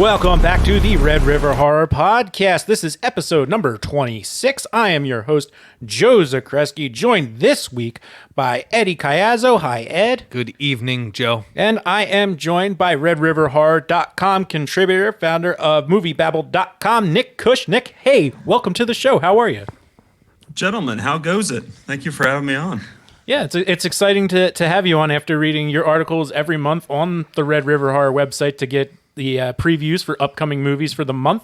Welcome back to the Red River Horror Podcast. This is episode number 26. I am your host, Joe Zakrzewski, joined this week by Eddie Caiazzo. Hi, Ed. Good evening, Joe. And I am joined by RedRiverHorror.com contributor, founder of MovieBabble.com, Nick Kush. Nick, hey, welcome to the show. How are you? Gentlemen, how goes it? Thank you for having me on. Yeah, it's exciting to have you on after reading your articles every month on the Red River Horror website to get the previews for upcoming movies for the month.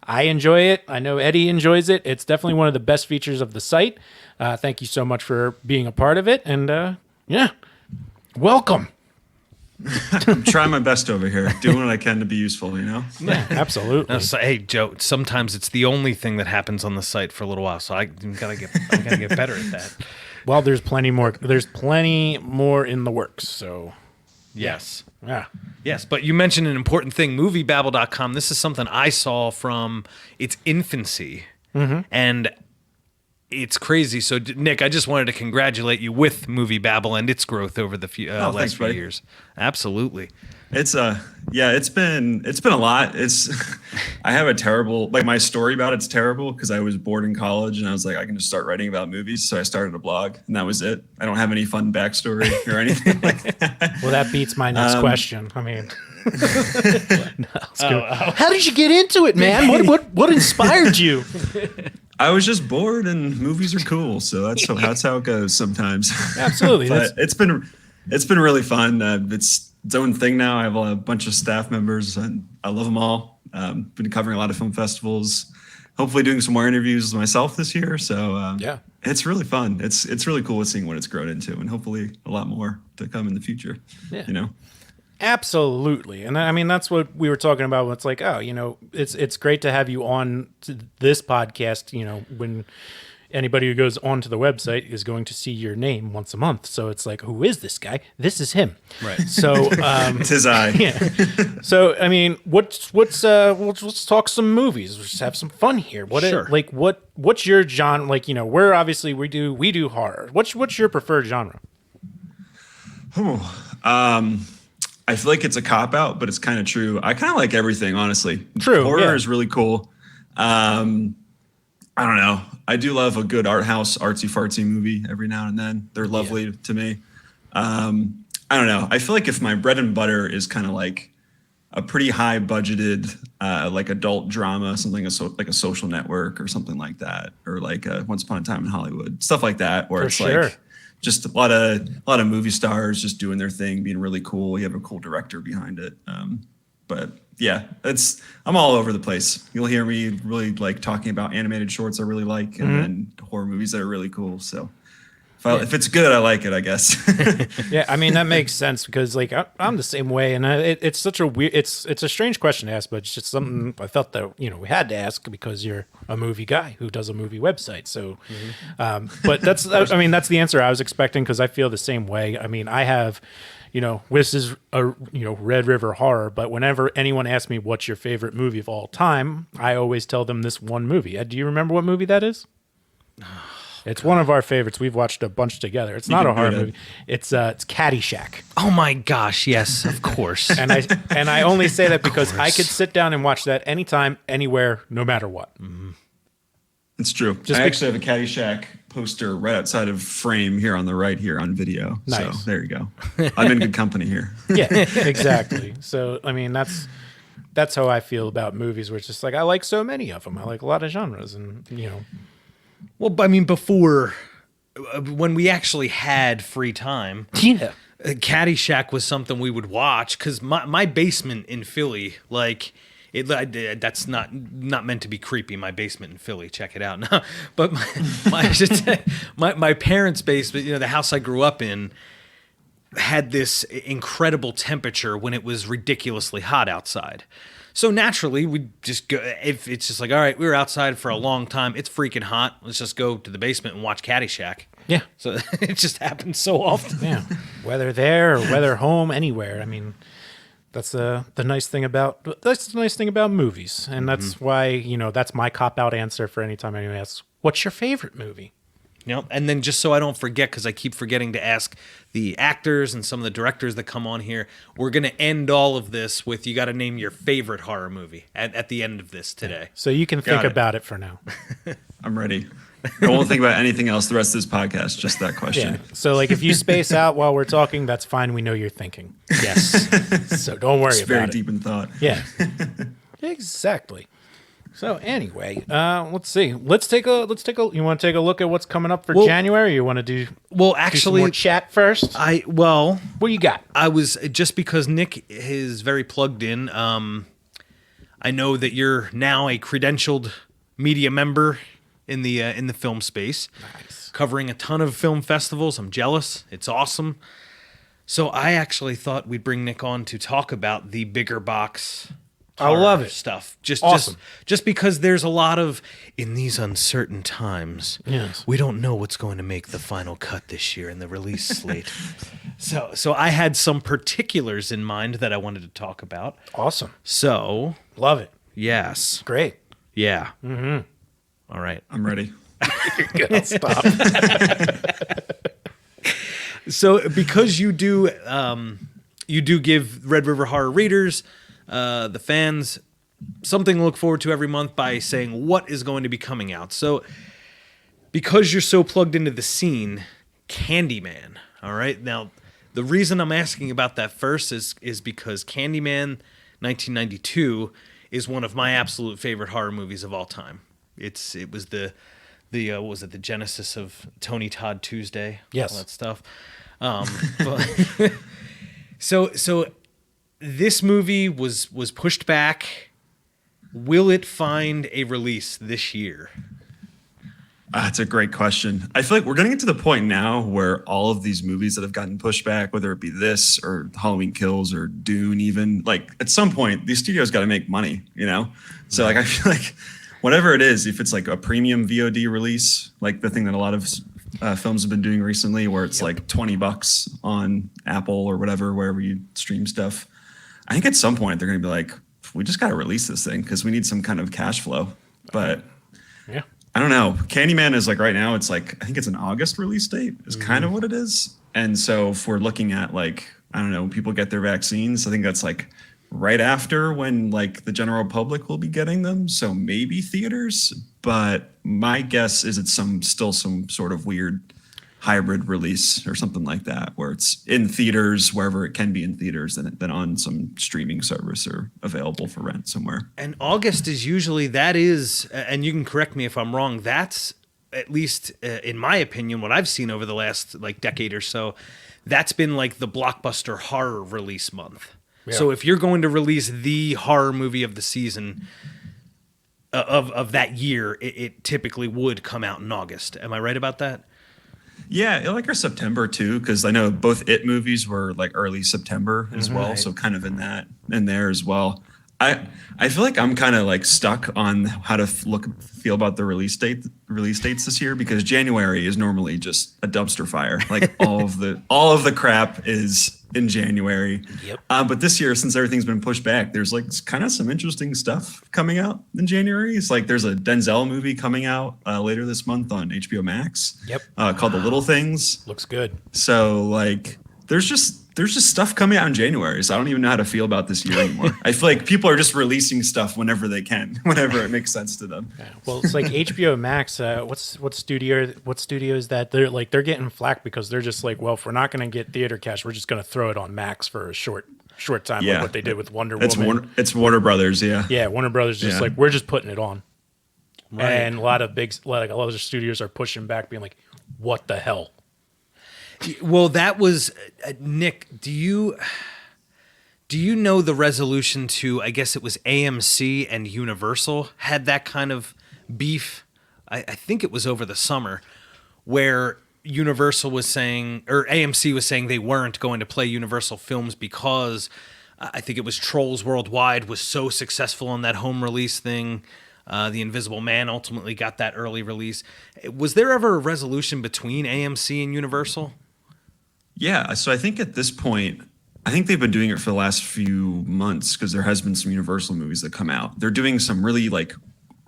I enjoy it. I know Eddie enjoys it. It's definitely one of the best features of the site. Thank you so much for being a part of it. And yeah, welcome. I'm trying my best over here, doing what I can to be useful, you know? Yeah, absolutely. No, so, hey, Joe, sometimes it's the only thing that happens on the site for a little while, so I gotta get better at that. Well, there's plenty more. There's plenty more in the works, so... Yes. Yeah. Yes, but you mentioned an important thing, MovieBabble.com. This is something I saw from its infancy, and it's crazy. So, Nick, I just wanted to congratulate you with MovieBabble and its growth over the last few years. Absolutely. It's it's been a lot. I have a terrible, like, my story about it's terrible because I was bored in college and I was like, I can just start writing about movies. So I started a blog and that was it. I don't have any fun backstory or anything like that. Well, that beats my next question. I mean, how did you get into it, man? What inspired you? I was just bored and movies are cool. So that's how it goes sometimes. Absolutely. But it's been really fun. It's its own thing now. I have a bunch of staff members and I love them all. Been covering a lot of film festivals, hopefully doing some more interviews myself this year. So yeah, it's really fun. It's really cool seeing what it's grown into and hopefully a lot more to come in the future, you know? Absolutely. And I mean, that's what we were talking about. It's like, oh, you know, it's great to have you on to this podcast, you know, when anybody who goes onto the website is going to see your name once a month. So it's like, who is this guy? This is him. Right. So it's his eye. Yeah. So I mean, let's talk some movies. Let's just have some fun here. Sure. What's your genre? Like, you know, we're obviously we do horror. What's your preferred genre? I feel like it's a cop out, but it's kind of true. I kind of like everything, honestly. True. Horror is really cool. I don't know. I do love a good art house, artsy fartsy movie every now and then. They're lovely to me. I don't know. I feel like if my bread and butter is kind of like a pretty high budgeted, like adult drama, something like a Social Network or something like that, or like Once Upon a Time in Hollywood, stuff like that, where like just a lot of movie stars just doing their thing, being really cool. You have a cool director behind it. But yeah, I'm all over the place. You'll hear me really like talking about animated shorts I really like, and then horror movies that are really cool. So if it's good, I like it, I guess. Yeah, I mean that makes sense because like I'm the same way, and it's such a weird, it's a strange question to ask, but it's just something I felt that we had to ask because you're a movie guy who does a movie website. So, but that's the answer I was expecting because I feel the same way. I mean, I have. This is a Red River Horror, but whenever anyone asks me what's your favorite movie of all time, I always tell them this one movie. Do you remember what movie that is? It's one of our favorites. We've watched a bunch together. It's not a horror movie. It's Caddyshack. Oh my gosh, yes, of course. and I only say that because I could sit down and watch that anytime, anywhere, no matter what. Mm-hmm. It's true. I actually have a Caddyshack poster right outside of frame here on the right here on video. Nice. So there you go. I'm in good company here. Yeah, exactly. So, I mean, that's how I feel about movies, where it's just like, I like so many of them. I like a lot of genres and, Well, I mean, before, when we actually had free time, Caddyshack was something we would watch because my basement in Philly, like, that's not meant to be creepy. My basement in Philly, check it out. No, but my parents' basement, the house I grew up in, had this incredible temperature when it was ridiculously hot outside. So naturally, we just go. If it's just like, all right, we were outside for a long time, it's freaking hot. Let's just go to the basement and watch Caddyshack. Yeah. So it just happens so often. Yeah. Whether there or whether home, anywhere. I mean. That's the nice thing about movies, and that's why that's my cop out answer for any time anyone asks, "What's your favorite movie?" Yep. And then just so I don't forget, because I keep forgetting to ask the actors and some of the directors that come on here, we're going to end all of this with you got to name your favorite horror movie at the end of this today. So you can think about it for now. I'm ready. I won't think about anything else the rest of this podcast, just that question. Yeah. So like if you space out while we're talking, that's fine. We know you're thinking. Yes. So don't worry It's about very it. deep in thought. Yeah. Exactly. So anyway, let's see. Let's take a. You want to take a look at what's coming up for January? Or you want to do? Well, do actually, some more chat first. What you got? I was just because Nick is very plugged in. I know that you're now a credentialed media member in the film space, covering a ton of film festivals. I'm jealous. It's awesome. So I actually thought we'd bring Nick on to talk about the bigger box. I love it. Stuff. Awesome. Just because there's a lot of in these uncertain times. Yes. We don't know what's going to make the final cut this year in the release slate. So I had some particulars in mind that I wanted to talk about. Awesome. So Love it. yes. Great. Yeah. Mm-hmm. All right. I'm ready. Good. I'll stop. So because you do give Red River Horror readers, the fans, something to look forward to every month by saying what is going to be coming out. So because you're so plugged into the scene, Candyman. All right. Now, the reason I'm asking about that first is because Candyman 1992 is one of my absolute favorite horror movies of all time. It was the what was it, the genesis of Tony Todd Tuesday? Yes. All that stuff. But so this movie was pushed back. Will it find a release this year? That's a great question. I feel like we're getting to the point now where all of these movies that have gotten pushed back, whether it be this or Halloween Kills or Dune, even like at some point, these studios got to make money, you know? So like, I feel like whatever it is, if it's like a premium VOD release, like the thing that a lot of films have been doing recently, where it's like $20 on Apple or whatever, wherever you stream stuff. I think at some point they're going to be like, we just got to release this thing because we need some kind of cash flow. But Yeah. I don't know. Candyman is like right now, it's like, I think it's an August release date is kind of what it is. And so if we're looking at like, I don't know, when people get their vaccines, I think that's like right after when like the general public will be getting them. So maybe theaters, but my guess is it's still some sort of weird hybrid release or something like that, where it's in theaters, wherever it can be in theaters, then on some streaming service or available for rent somewhere. And August is usually, that is, and you can correct me if I'm wrong, that's, at least in my opinion, what I've seen over the last like decade or so, that's been like the blockbuster horror release month. Yeah. So if you're going to release the horror movie of the season, of that year, it typically would come out in August. Am I right about that? Yeah, I like our September too, because I know both It movies were like early September as well, right. So kind of in there as well. I feel like I'm kind of like stuck on how to feel about the release dates this year, because January is normally just a dumpster fire. Like all of the crap is in January. Yep. But this year, since everything's been pushed back, there's like kind of some interesting stuff coming out in January. It's like there's a Denzel movie coming out later this month on HBO Max. Yep. Called The Little Things. Looks good. So like there's just stuff coming out in January. So I don't even know how to feel about this year anymore. I feel like people are just releasing stuff whenever they can, whenever it makes sense to them. Yeah. Well, it's like HBO Max. What studio is that? They're getting flack because they're just like, well, if we're not going to get theater cash, we're just going to throw it on Max for a short time. Yeah. Like what they did with Wonder Woman. It's Warner Brothers. Yeah. Yeah. Warner Brothers just like, we're just putting it on. Right. And a lot of studios are pushing back, being like, what the hell? Well, that was Nick. Do you know the resolution to? I guess it was AMC and Universal had that kind of beef. I think it was over the summer, where Universal was saying, or AMC was saying, they weren't going to play Universal films because I think it was Trolls Worldwide was so successful on that home release thing. The Invisible Man ultimately got that early release. Was there ever a resolution between AMC and Universal? Yeah, so I think at this point, I think they've been doing it for the last few months, because there has been some Universal movies that come out. They're doing some really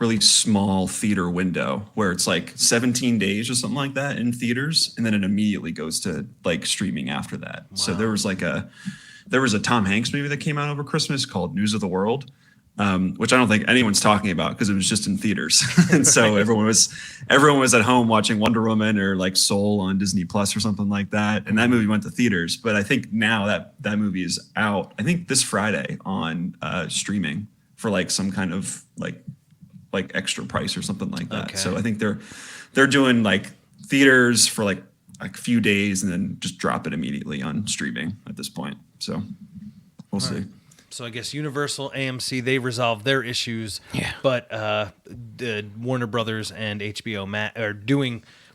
really small theater window where it's like 17 days or something like that in theaters, and then it immediately goes to like streaming after that. Wow. So there was a Tom Hanks movie that came out over Christmas called News of the World, which I don't think anyone's talking about because it was just in theaters. And so everyone was at home watching Wonder Woman or like Soul on Disney Plus or something like that. And that movie went to theaters. But I think now that movie is out, I think this Friday on streaming for like some kind of like extra price or something like that. Okay. So I think they're doing like theaters for like a few days and then just drop it immediately on streaming at this point. So we'll see. Right. So I guess Universal, AMC, they resolved their issues, but the Warner Brothers and HBO Max are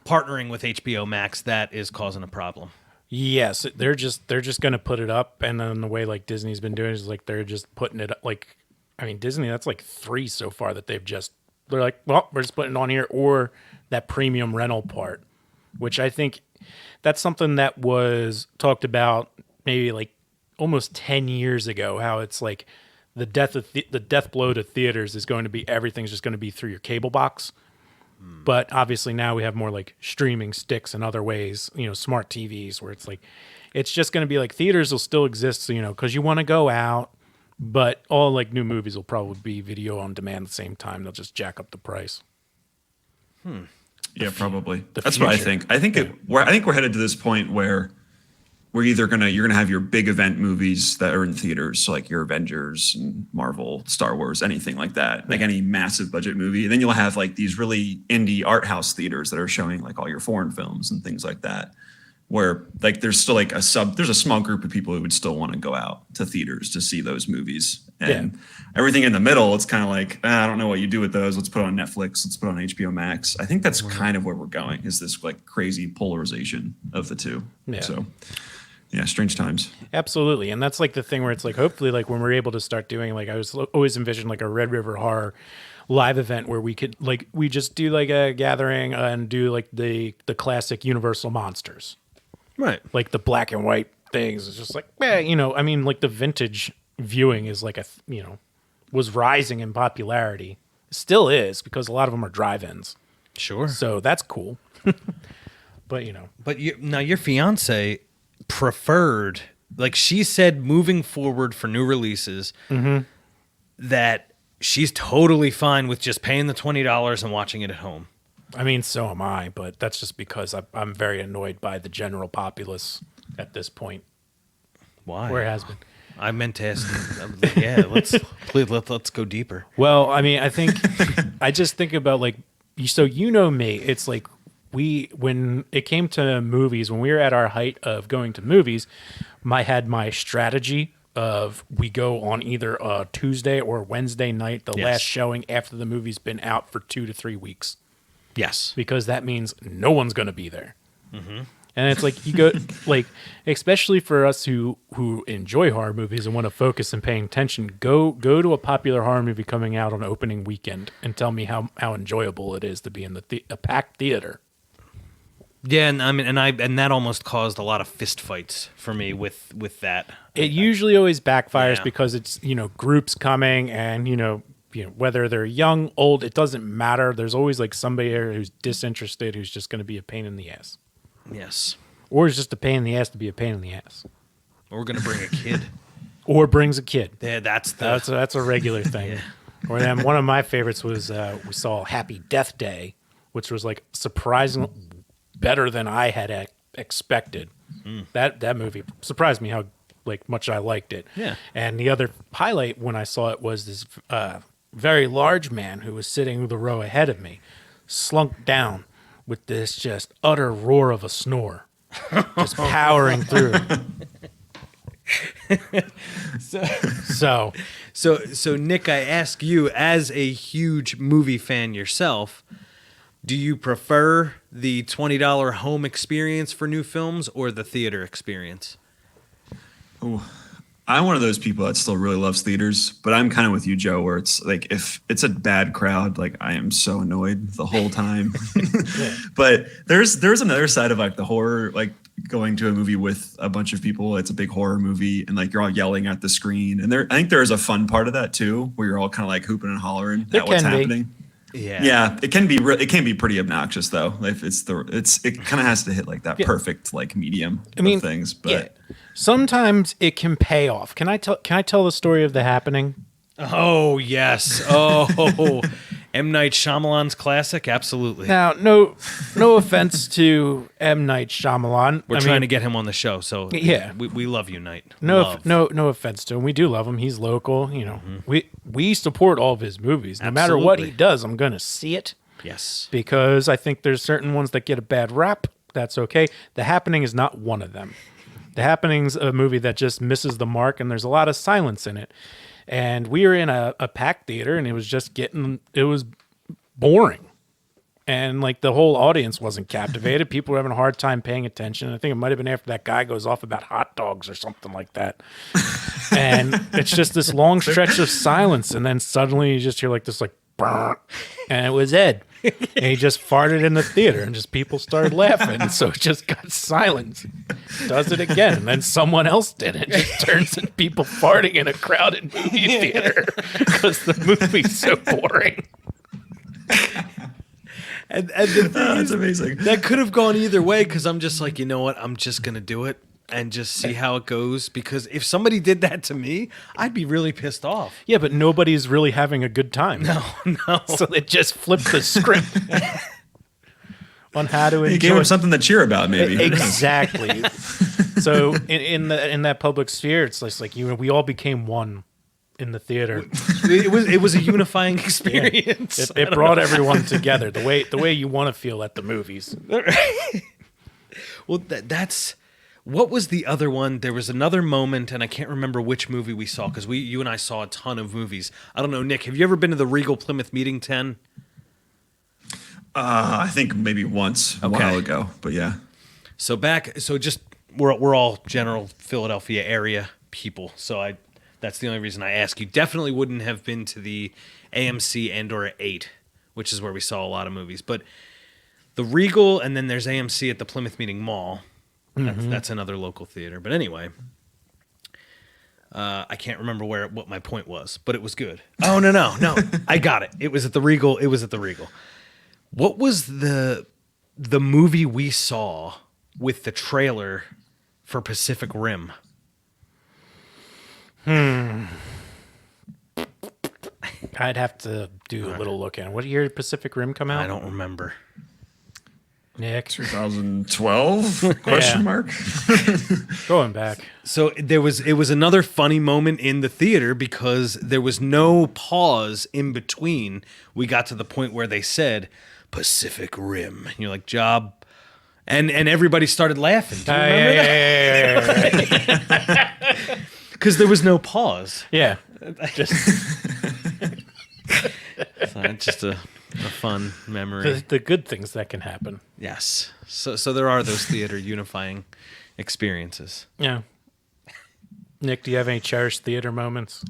partnering with HBO Max. That is causing a problem. Yes, they're just going to put it up, and then the way like Disney's been doing is like they're just putting it up. Like, I mean, Disney, that's like 3 so far that they're like, well, we're just putting it on here, or that premium rental part, which I think that's something that was talked about maybe like almost 10 years ago, how it's like the death blow to theaters is going to be everything's just going to be through your cable box. But obviously now we have more like streaming sticks and other ways, smart TVs, where it's like it's just going to be like theaters will still exist, because you want to go out, but all like new movies will probably be video on demand at the same time. They'll just jack up the price. Yeah, probably. That's what I think. I think we're headed to this point where we're you're gonna have your big event movies that are in theaters, so like your Avengers and Marvel, Star Wars, anything like that, like any massive budget movie. And then you'll have like these really indie art house theaters that are showing like all your foreign films and things like that, where like there's still like there's a small group of people who would still want to go out to theaters to see those movies. And everything in the middle, it's kind of like, I don't know what you do with those. Let's put it on Netflix. Let's put it on HBO Max. I think that's kind of where we're going, is this like crazy polarization of the two. Yeah. So yeah, strange times. Absolutely. And that's like the thing where it's like, hopefully like when we're able to start doing, like I was always envisioned like a Red River Horror live event where we could like, we just do like a gathering and do like the classic Universal monsters. Right. Like the black and white things. It's just like, I mean, like the vintage viewing is like was rising in popularity. Still is, because a lot of them are drive-ins. Sure. So that's cool. But now your fiance preferred, like she said, moving forward for new releases, that she's totally fine with just paying the $20 and watching it at home. I mean, so am I, but that's just because I'm very annoyed by the general populace at this point. Why? Where it has been. I meant to ask. Let's go deeper. Well, I mean, I think I just think about like, so me, it's like when it came to movies, when we were at our height of going to movies, I had my strategy of we go on either a Tuesday or Wednesday night, the last showing after the movie's been out for 2 to 3 weeks. Yes. Because that means no one's going to be there. Mm-hmm. And it's like you go, like, especially for us who enjoy horror movies and want to focus and paying attention, go to a popular horror movie coming out on opening weekend and tell me how enjoyable it is to be in a packed theater. Yeah, and I mean, and that almost caused a lot of fist fights for me with that. It usually always backfires because it's groups coming and whether they're young, old, it doesn't matter. There's always like somebody here who's disinterested, who's just going to be a pain in the ass. Yes. Or it's just a pain in the ass to be a pain in the ass. Or we're going to bring a kid. Or brings a kid. Yeah, that's a regular thing. Yeah. Or then one of my favorites was we saw Happy Death Day, which was like surprisingly better than I had expected. That movie surprised me how much I liked it. Yeah. And the other highlight when I saw it was this very large man who was sitting the row ahead of me, slunk down with this just utter roar of a snore, just powering through. So Nick, I ask you, as a huge movie fan yourself, do you prefer the $20 home experience for new films or the theater experience? Oh, I'm one of those people that still really loves theaters, but I'm kind of with you, Joe, where it's like if it's a bad crowd, like I am so annoyed the whole time. But there's another side of like the horror, like going to a movie with a bunch of people. It's a big horror movie, and like you're all yelling at the screen. And I think there is a fun part of that too, where you're all kind of like hooping and hollering at what's happening. Yeah, it can be it can be pretty obnoxious though. If it kind of has to hit like that perfect like medium of things. But sometimes it can pay off. Can I tell the story of The Happening? Oh yes. Oh, M. Night Shyamalan's classic. Absolutely. Now, no offense to M. Night Shyamalan. We're trying to get him on the show, so yeah, we love you, Night. No offense to him. We do love him. He's local. You know, we support all of his movies. No matter what he does, I'm gonna see it. Yes. Because I think there's certain ones that get a bad rap. That's okay. The Happening is not one of them. The Happening's a movie that just misses the mark, and there's a lot of silence in it. And we were in a packed theater, and it was boring. And like the whole audience wasn't captivated. People were having a hard time paying attention. I think it might have been after that guy goes off about hot dogs or something like that. And it's just this long stretch of silence. And then suddenly you just hear like this, like, burr, and it was Ed. And he just farted in the theater, and just people started laughing. And so it just got silence. Does it again, and then someone else did it. It just turns into people farting in a crowded movie theater because the movie's so boring. And the thing that's amazing. That could have gone either way, because I'm just like, you know what? I'm just going to do it and just see how it goes. Because if somebody did that to me, I'd be really pissed off. Yeah, but nobody's really having a good time. No. So they just flipped the script on how to enjoy. You gave them something to cheer about, maybe. Exactly. So in that public sphere, it's just like we all became one in the theater. It was a unifying experience. Yeah. It brought everyone together the way you want to feel at the movies. Well, that's what was the other one? There was another moment, and I can't remember which movie we saw, because you and I saw a ton of movies. I don't know, Nick, have you ever been to the Regal Plymouth Meeting 10? I think maybe once a while ago, but yeah. So just we're all general Philadelphia area people, so that's the only reason I ask. You definitely wouldn't have been to the AMC and/or 8, which is where we saw a lot of movies. But the Regal, and then there's AMC at the Plymouth Meeting Mall. That's another local theater. But anyway, I can't remember what my point was, but it was good. Oh, no. I got it. It was at the Regal. What was the movie we saw with the trailer for Pacific Rim? I'd have to do a little look at it. What year did Pacific Rim come out? I don't remember. Nick? 2012? Question mark? Going back. So it was another funny moment in the theater, because there was no pause in between. We got to the point where they said Pacific Rim. And you're like, job. And everybody started laughing. Do you remember that? Because there was no pause. Yeah. Just a fun memory. The good things that can happen. Yes. So there are those theater unifying experiences. Yeah. Nick, do you have any cherished theater moments?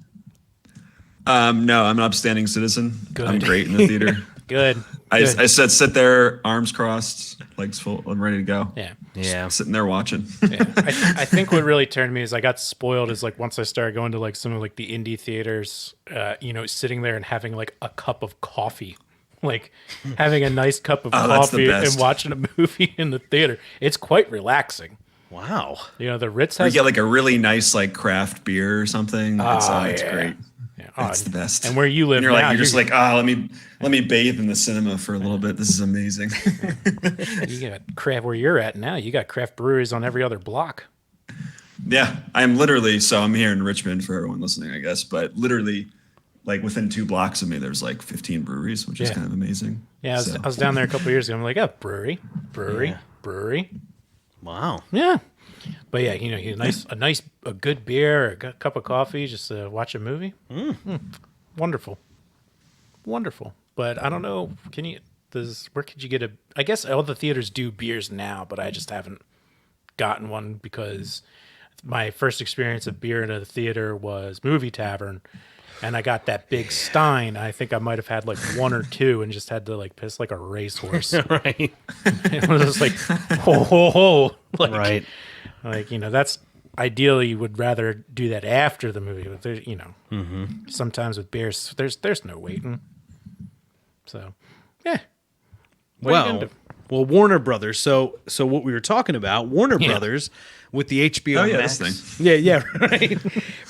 No, I'm an upstanding citizen. Good. I'm great in the theater. Good. I said sit there, arms crossed, legs full, I'm ready to go. Yeah. Yeah. Sitting there watching. Yeah. I think what really turned me is I got spoiled is like once I started going to like some of like the indie theaters, sitting there and having like a cup of coffee. Like having a nice cup of coffee and watching a movie in the theater. It's quite relaxing. Wow. The Ritz You has get like a really nice like craft beer or something. It's great. Yeah. It's the best. And where you live and now, you're just like, let me bathe in the cinema for a little bit. This is amazing. You got craft where you're at now. You got craft breweries on every other block. Yeah, I'm here in Richmond for everyone listening, I guess, but literally like within 2 blocks of me, there's like 15 breweries, which is kind of amazing. Yeah, I was down there a couple of years ago. I'm like, brewery. Wow. Yeah. But yeah, a good beer, a good cup of coffee, just to watch a movie. Wonderful. But I don't know, where could you get I guess all the theaters do beers now, but I just haven't gotten one because my first experience of beer in a theater was Movie Tavern. And I got that big stein. I think I might have had like 1 or 2 and just had to like piss like a racehorse. Right. It was just like, ho, ho, ho. Like, right. Like, that's ideally you would rather do that after the movie. But there's, sometimes with beers, there's no waiting. So, yeah. What are you gonna do? Well, Warner Brothers. So what we were talking about, Warner Brothers with the HBO Max. This thing. Yeah, right.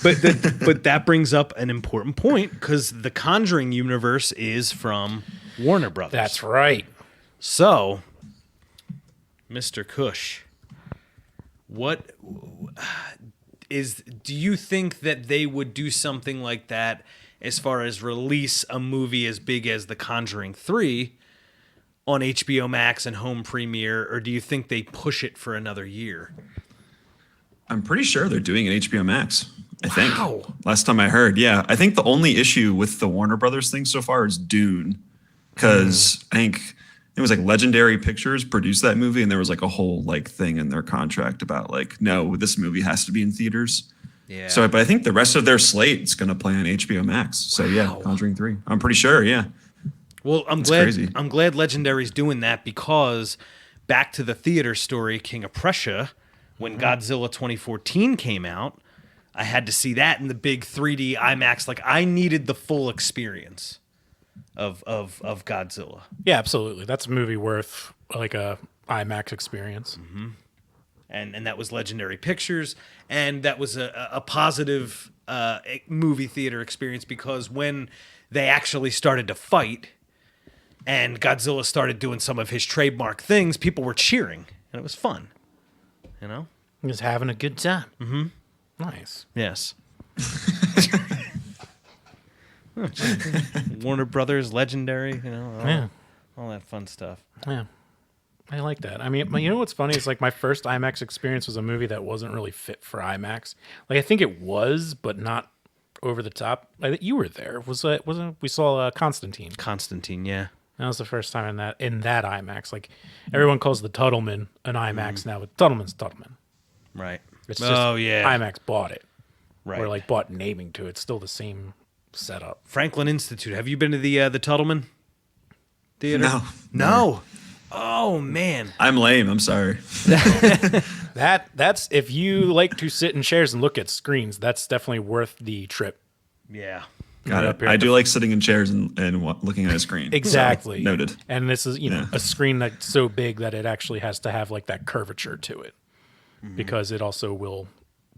but that brings up an important point because the Conjuring universe is from Warner Brothers. That's right. So, Mr. Kush, do you think that they would do something like that as far as release a movie as big as The Conjuring 3 on HBO Max and home premiere, or do you think they push it for another year? I'm pretty sure they're doing it HBO Max. I think. Wow. Last time I heard, yeah. I think the only issue with the Warner Brothers thing so far is Dune, because I think it was like Legendary Pictures produced that movie, and there was like a whole like thing in their contract about like, no, this movie has to be in theaters. Yeah. So, but I think the rest of their slate is going to play on HBO Max. So yeah, Conjuring 3. I'm pretty sure. Yeah. Well, I'm glad Legendary's doing that because back to the theater story, King of Prussia, when Godzilla 2014 came out, I had to see that in the big 3D IMAX. Like I needed the full experience of Godzilla. Yeah, absolutely. That's a movie worth like a IMAX experience. Mm-hmm. And that was Legendary Pictures, and that was a positive movie theater experience because when they actually started to fight and Godzilla started doing some of his trademark things, people were cheering, and it was fun. You know? Just having a good time. Mm-hmm. Nice. Yes. Warner Brothers, Legendary, you know, all that fun stuff. Yeah. I like that. I mean, you know what's funny is like my first IMAX experience was a movie that wasn't really fit for IMAX. Like I think it was, but not over the top. I think you were there. Wasn't we saw Constantine? Constantine, yeah. That was the first time in that IMAX. Like everyone calls the Tuttleman an IMAX now, but Tuttleman's Tuttleman. Right. It's just IMAX bought it. Right. Or like bought naming to it. It's still the same setup. Franklin Institute. Have you been to the Tuttleman Theater? No. No. Oh man. I'm lame. I'm sorry. That's if you like to sit in chairs and look at screens, that's definitely worth the trip. Yeah. Got it. I do like sitting in chairs and looking at a screen. Exactly. So, noted. And this is, a screen that's so big that it actually has to have like that curvature to it, because it also will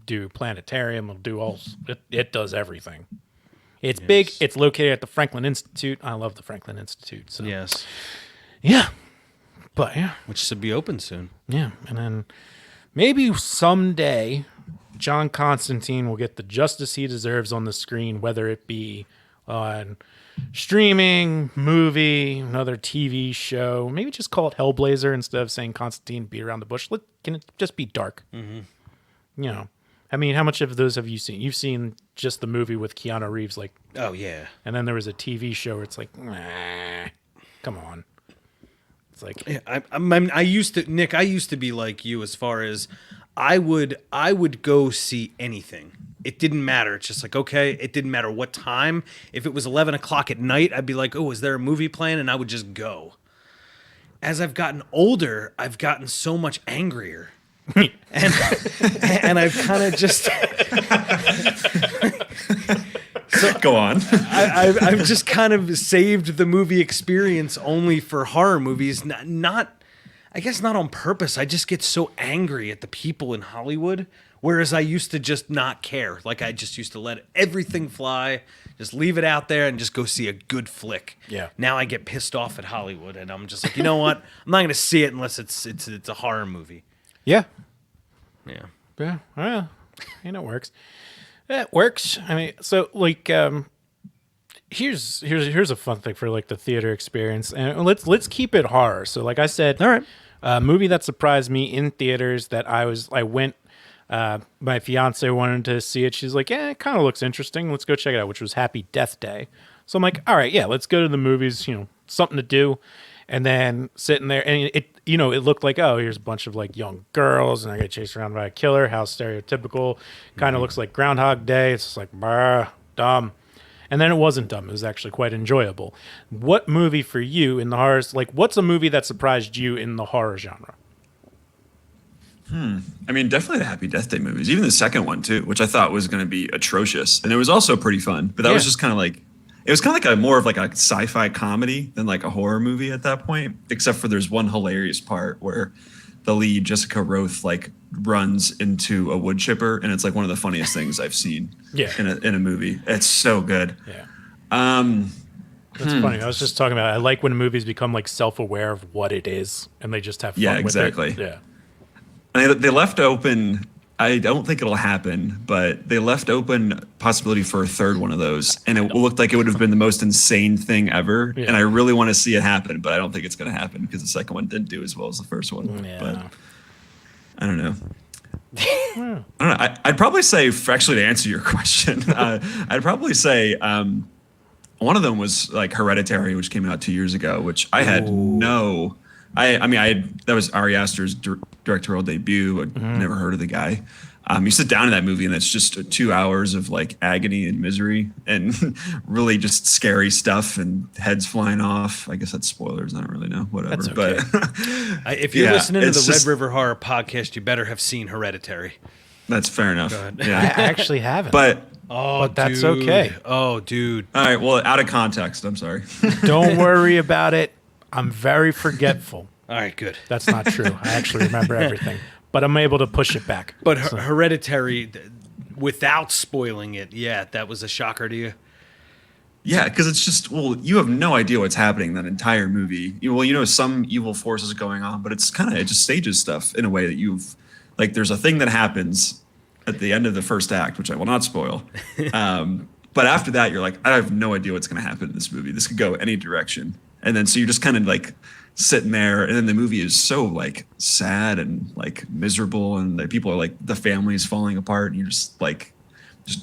do planetarium. It'll do it does everything. It's big. It's located at the Franklin Institute. I love the Franklin Institute. So yes. Yeah. But yeah. Which should be open soon. Yeah. And then maybe someday John Constantine will get the justice he deserves on the screen, whether it be on streaming, movie, another TV show. Maybe just call it Hellblazer instead of saying Constantine beat around the bush. Can it just be dark? Mm-hmm. I mean, how much of those have you seen? You've seen just the movie with Keanu Reeves, like. Oh yeah. And then there was a TV show where it's like, nah, come on. It's like. Yeah, I used to be like you as far as I would go see anything. It didn't matter. It's just like, okay, it didn't matter what time. If it was 11 o'clock at night, I'd be like, oh, is there a movie playing? And I would just go. As I've gotten older, I've gotten so much angrier. and I've kind of just go on. I've just kind of saved the movie experience only for horror movies. Not I guess not on purpose. I just get so angry at the people in Hollywood, whereas I used to just not care. Like I just used to let everything fly, just leave it out there and just go see a good flick. Yeah. Now I get pissed off at Hollywood and I'm just like, you know what? I'm not going to see it unless it's a horror movie. Yeah. Yeah. Yeah. Well, it works. It works. I mean, so like, here's a fun thing for like the theater experience, and let's keep it horror. So like I said, all right, a movie that surprised me in theaters that I went. My fiance wanted to see it. She's like, yeah, it kind of looks interesting. Let's go check it out. Which was Happy Death Day. So I'm like, all right, yeah, let's go to the movies. Something to do. And then sitting there, and it looked like, oh, here's a bunch of like young girls, and I get chased around by a killer. How stereotypical. Kind of looks like Groundhog Day. It's just like, dumb. And then it wasn't dumb. It was actually quite enjoyable. What movie for you in the horror? Like, what's a movie that surprised you in the horror genre? I mean, definitely the Happy Death Day movies. Even the second one too, which I thought was going to be atrocious, and it was also pretty fun. But that was just kind of like, it was kind of like more of like a sci-fi comedy than like a horror movie at that point, except for there's one hilarious part where the lead, Jessica Roth, like runs into a wood chipper, and it's like one of the funniest things I've seen in a movie. It's so good. Yeah. That's funny. I was just talking about, I like when movies become like self-aware of what it is and they just have fun with exactly. it. Yeah. And they left open, I don't think it'll happen, but they left open possibility for a third one of those. And it looked like it would have been the most insane thing ever. Yeah. And I really want to see it happen, but I don't think it's going to happen because the second one didn't do as well as the first one. Yeah. But I don't know. I don't know. I'd probably say, actually, to answer your question, I'd probably say one of them was like Hereditary, which came out 2 years ago, which I had that was Ari Aster's directorial debut. I'd never heard of the guy. You sit down in that movie and it's just 2 hours of like agony and misery and really just scary stuff and heads flying off. I guess that's spoilers. I don't really know. Whatever. That's okay. But if you're listening to the Red River Horror podcast, you better have seen Hereditary. That's fair enough. Yeah. I actually haven't. But that's okay. Oh, dude. All right. Well, out of context. I'm sorry. Don't worry about it. I'm very forgetful. All right, good. That's not true. I actually remember everything, but I'm able to push it back. But Hereditary, without spoiling it, that was a shocker to you. Yeah, because it's just, you have no idea what's happening in that entire movie. Some evil forces going on, but it just stages stuff in a way that there's a thing that happens at the end of the first act, which I will not spoil. But after that, you're like, I have no idea what's going to happen in this movie. This could go any direction. And then so you're just kind of like sitting there, and then the movie is so like sad and like miserable, and the people are like, the family is falling apart, and you're just like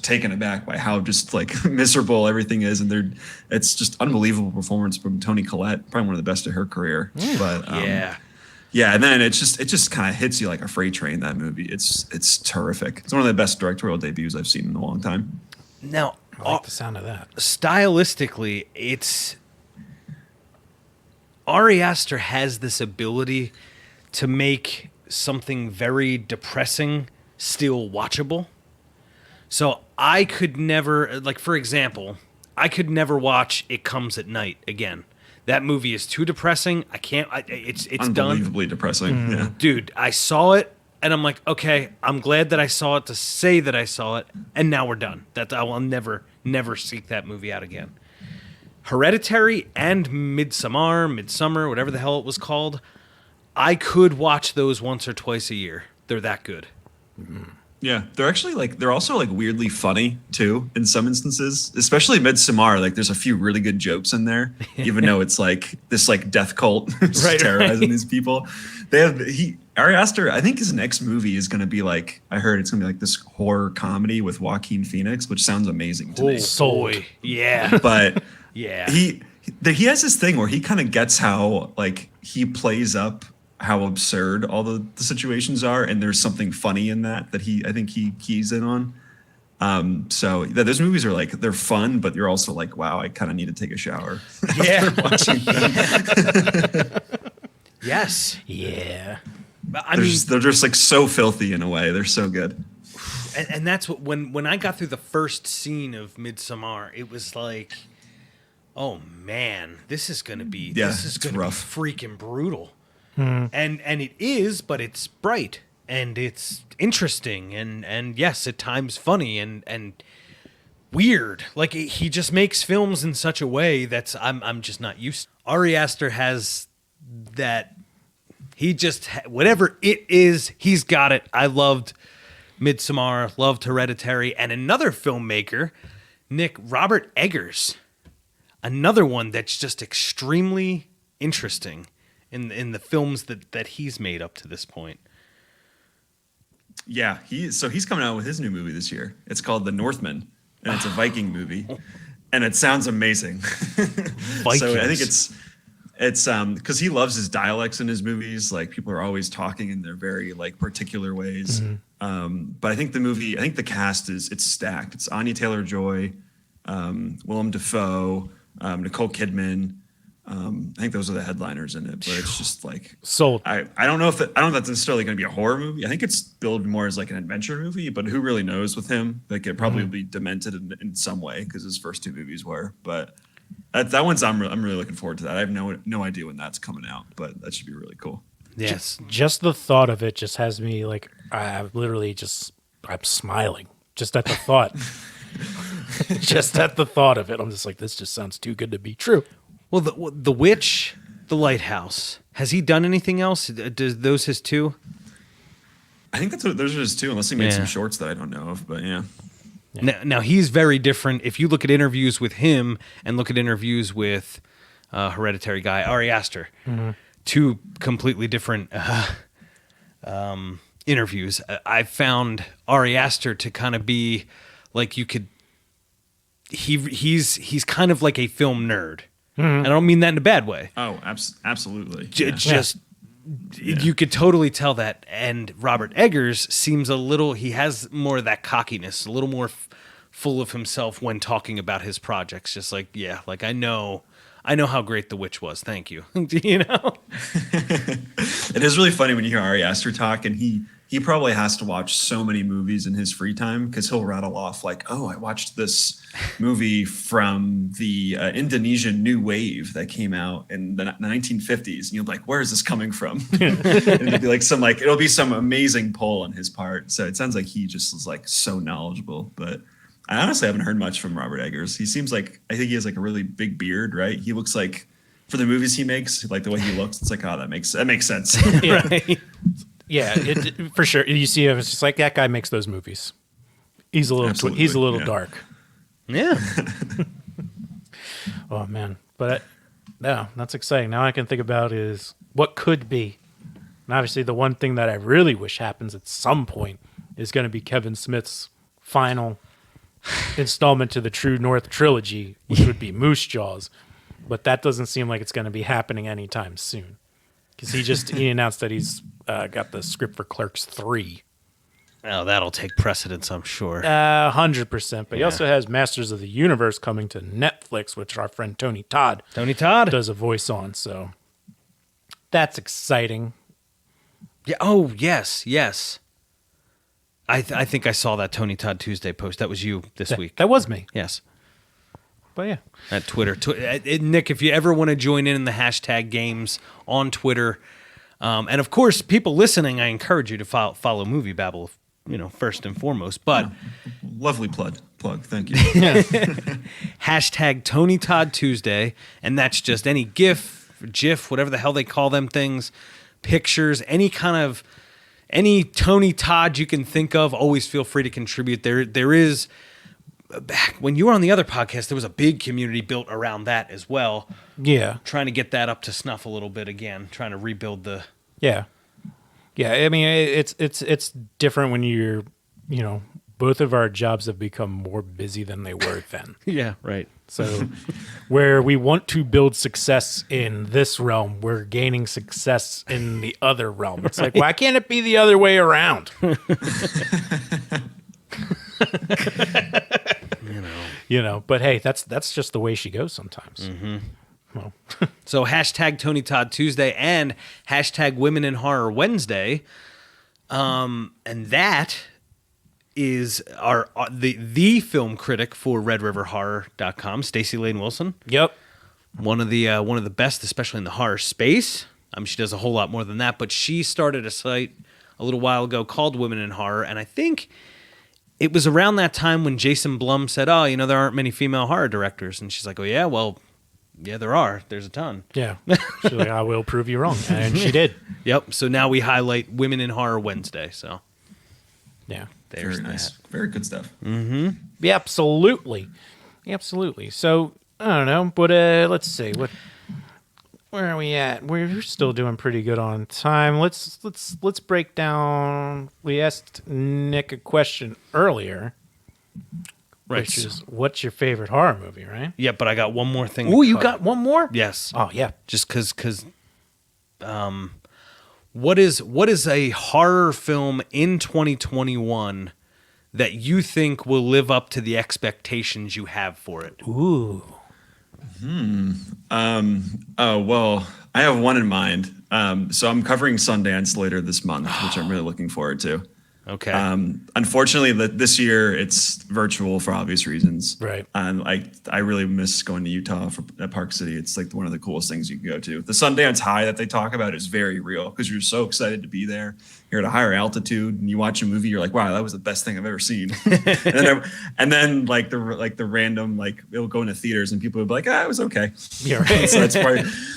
taken aback by how just like miserable everything is. And it's just unbelievable performance from Toni Collette, probably one of the best of her career. But and then it just kind of hits you like a freight train. That movie, it's terrific. It's one of the best directorial debuts I've seen in a long time. Now, I like the sound of that. Stylistically, it's Ari Aster has this ability to make something very depressing still watchable. So I could never, like, for example, I could never watch It Comes at Night again. That movie is too depressing. I can't. It's unbelievably done. Depressing. Yeah, dude, I saw it and I'm like, okay, I'm glad that I saw it to say that I saw it, and now we're done. That I will never seek that movie out again. Hereditary and Midsummer, whatever the hell it was called, I could watch those once or twice a year. They're that good. Yeah, they're also like weirdly funny too in some instances, especially Midsommar. Like there's a few really good jokes in there, even though it's like this like death cult terrorizing these people. Ari Aster, I think his next movie is going to be like, I heard it's going to be like this horror comedy with Joaquin Phoenix, which sounds amazing to me. Boy. Yeah. But yeah, he has this thing where he kind of gets how like he plays up how absurd all the situations are, and there's something funny in that I think he keys in on. So those movies are like, they're fun, but you're also like, wow, I kind of need to take a shower. Yeah. Watching them. Yes. Yeah. They're just like so filthy in a way. They're so good. And that's what, when I got through the first scene of Midsommar, it was like, oh man, this is gonna be rough. Freaking brutal. And it is, but it's bright and it's interesting and yes, at times funny and weird. Like he just makes films in such a way that's I'm just not used to. Ari Aster has that. He just whatever it is, he's got it. I loved Midsommar, loved Hereditary, and another filmmaker, Robert Eggers, another one that's just extremely interesting in the films that he's made up to this point. Yeah, he's coming out with his new movie this year. It's called The Northman, and it's a Viking movie, and it sounds amazing. So I think it's because he loves his dialects in his movies. Like people are always talking in their very like particular ways. But I think the cast it's stacked. It's Anya Taylor-Joy, Willem Dafoe, Nicole Kidman. I think those are the headliners in it, but it's just like sold. I don't know if that's necessarily going to be a horror movie. I think it's billed more as like an adventure movie, but who really knows with him? Like it probably will be demented in some way because his first two movies were. But that one's I'm really looking forward to that. I have no idea when that's coming out, but that should be really cool. Yes, just the thought of it just has me like I'm smiling just at the thought. Just at the thought of it, I'm just like, this just sounds too good to be true. Well, the Witch, The Lighthouse. Has he done anything else? Does those his two? I think those are his two, unless he made some shorts that I don't know of. But yeah. Now he's very different. If you look at interviews with him and look at interviews with Hereditary guy Ari Aster, two completely different interviews. I found Ari Aster to kind of be like you could. He's kind of like a film nerd. And I don't mean that in a bad way. Oh, absolutely. You could totally tell that. And Robert Eggers seems he has more of that cockiness, a little more full of himself when talking about his projects. Just like, like I know how great The Witch was. Thank you. You know? It is really funny when you hear Ari Aster talk, and he probably has to watch so many movies in his free time because he'll rattle off like, oh, I watched this movie from the Indonesian New Wave that came out in the 1950s. And you're like, where is this coming from? And it'll be it'll be some amazing pull on his part. So it sounds like he just is like so knowledgeable. But I honestly haven't heard much from Robert Eggers. He seems like, I think he has like a really big beard, right? He looks like, for the movies he makes, like the way he looks, it's like, oh, that makes sense. Right. Yeah, for sure. You see him, it's just like that guy makes those movies. He's a little dark. Yeah. Oh man, but that's exciting. Now I can think about is what could be. And obviously, the one thing that I really wish happens at some point is going to be Kevin Smith's final installment to the True North trilogy, which would be Moose Jaws. But that doesn't seem like it's going to be happening anytime soon. Because he announced that he's got the script for Clerks 3. Oh, that'll take precedence, I'm sure. 100%. But he also has Masters of the Universe coming to Netflix, which our friend Tony Todd does a voice on. So that's exciting. Yeah. Oh, yes. I think I saw that Tony Todd Tuesday post. That was you this week. That was me. Yes. But yeah. At Twitter. Nick, if you ever want to join in the hashtag games on Twitter, and of course, people listening, I encourage you to follow MovieBabble, first and foremost. But lovely plug. Thank you. Hashtag Tony Todd Tuesday, and that's just any GIF, whatever the hell they call them things, pictures, any Tony Todd you can think of. Always feel free to contribute. There is. Back when you were on the other podcast, there was a big community built around that as well. Yeah, trying to get that up to snuff a little bit again, trying to rebuild the. Yeah. I mean, it's different when you're, both of our jobs have become more busy than they were then. Yeah, right. So, where we want to build success in this realm, we're gaining success in the other realm. It's like, why can't it be the other way around? But hey, that's just the way she goes sometimes. Mm-hmm. Well. So hashtag Tony Todd Tuesday and hashtag Women in Horror Wednesday, and that is the film critic for RedRiverHorror.com, Stacey Lane Wilson. Yep, one of the best, especially in the horror space. She does a whole lot more than that, but she started a site a little while ago called Women in Horror, and I think it was around that time when Jason Blum said, oh, there aren't many female horror directors. And she's like, oh, yeah, well, yeah, there are. There's a ton. Yeah. She's like, I will prove you wrong. And she did. Yep. So now we highlight Women in Horror Wednesday. So, yeah. There's very nice. That. Very good stuff. Mm-hmm. Yeah, absolutely. So, I don't know. But let's see. Where are we at? We're still doing pretty good on time. Let's break down. We asked Nick a question earlier, right? Which is, what's your favorite horror movie? Right? Yeah, but I got one more thing. Oh, you got one more? Yes. Oh, yeah. Just because. What is a horror film in 2021 that you think will live up to the expectations you have for it? Ooh. Oh, well, I have one in mind. So I'm covering Sundance later this month, which I'm really looking forward to. Okay. Unfortunately, this year it's virtual for obvious reasons. Right. And I really miss going to Utah at Park City. It's like one of the coolest things you can go to. The Sundance high that they talk about is very real because you're so excited to be there. You're at a higher altitude and you watch a movie. You're like, wow, that was the best thing I've ever seen. and then like the random it'll go into theaters and people will be like, it was okay. Yeah, right. So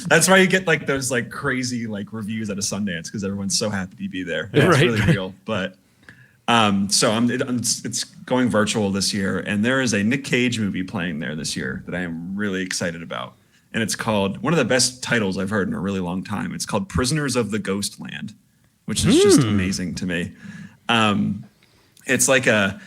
that's why you get like those like crazy like reviews at a Sundance because everyone's so happy to be there. Yeah, it's right. really real, but. So it's going virtual this year, and there is a Nick Cage movie playing there this year that I am really excited about. And it's called, one of the best titles I've heard in a really long time. It's called Prisoners of the Ghostland, which is just amazing to me. It's a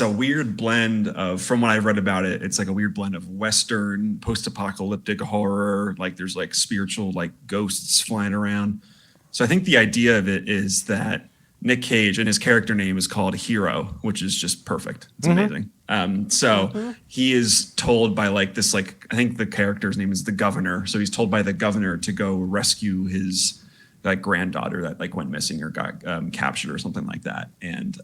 weird blend of, from what I've read about it, it's like a weird blend of Western, post-apocalyptic horror, like there's like spiritual like ghosts flying around. So I think the idea of it is that Nick Cage, and his character name is called Hero, which is just perfect. It's amazing. He is told by like this, like, I think the character's name is the governor. So he's told by the governor to go rescue his like granddaughter that like went missing or got captured or something like that. And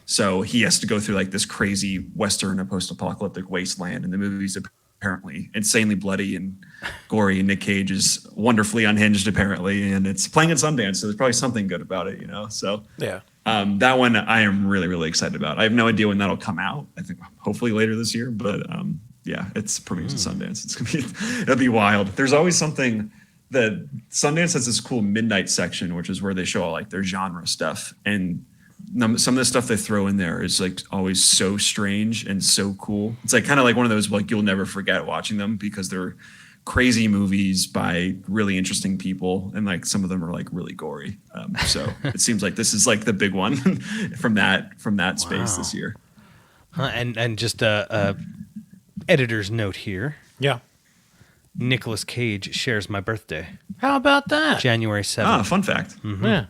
so he has to go through like this crazy Western or post-apocalyptic wasteland, and the movie's apparently insanely bloody and gory, and Nick Cage is wonderfully unhinged apparently, and it's playing at Sundance, so there's probably something good about it, so Yeah. that one I am really, really excited about. I have no idea when that'll come out. I think hopefully later this year, but it's premieres at Sundance. It'll be wild. There's always something that Sundance has this cool midnight section, which is where they show all like their genre stuff, and some of the stuff they throw in there is like always so strange and so cool. It's like kind of like one of those like you'll never forget watching them because they're crazy movies by really interesting people, and like some of them are like really gory. So it seems like this is like the big one from that space this year. And just a editor's note here. Yeah. Nicolas Cage shares my birthday, How about that? January 7th. Fun fact. Yeah.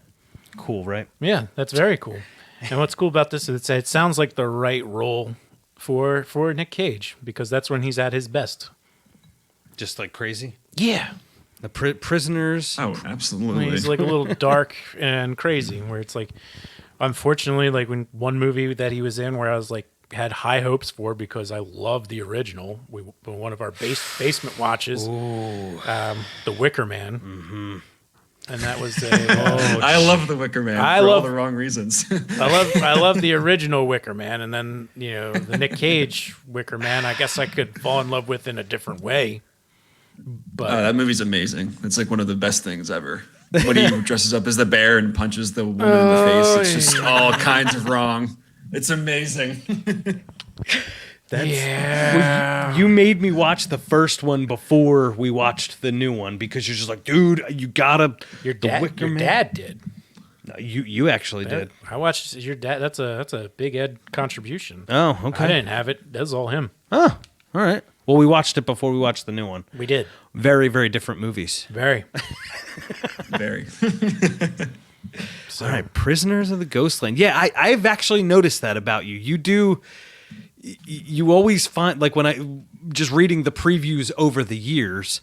Cool, right? Yeah, that's very cool. And what's cool about this is it sounds like the right role for Nick Cage, because that's when he's at his best. Just like crazy. Yeah. The prisoners. Oh, absolutely. He's like a little dark and crazy, where it's like, unfortunately, like when one movie that he was in where I was like, had high hopes for, because I love the original. One of our basement watches, The Wicker Man. Mm-hmm. And that was I love The Wicker Man for all the wrong reasons. I love the original Wicker Man, and then the Nick Cage Wicker Man. I guess I could fall in love with in a different way. But that movie's amazing. It's like one of the best things ever. When he dresses up as the bear and punches the woman in the face, it's just all kinds of wrong. It's amazing. You made me watch the first one before we watched the new one because you're just like, dude, you gotta. Your dad did. No, you actually did. I watched your dad. That's a big Ed contribution. Oh, okay. I didn't have it. That was all him. Oh, all right. Well, we watched it before we watched the new one. We did. Very, very different movies. Very. Very. All right, Prisoners of the Ghostland. Yeah, I've actually noticed that about you. You always find, like when I just reading the previews over the years,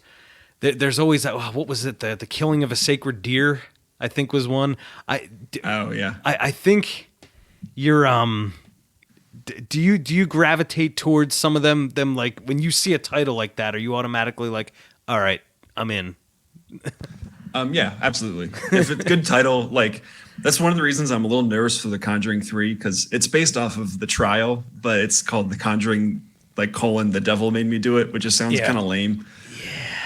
there's always that. What was it? The Killing of a Sacred Deer, I think was one. Oh yeah. I think you're Do you gravitate towards some of them like when you see a title like that, are you automatically like, all right, I'm in? Yeah, absolutely. If it's a good title, like that's one of the reasons I'm a little nervous for The Conjuring 3, because it's based off of The Trial, but it's called The Conjuring, like The Devil Made Me Do It, which just sounds kind of lame.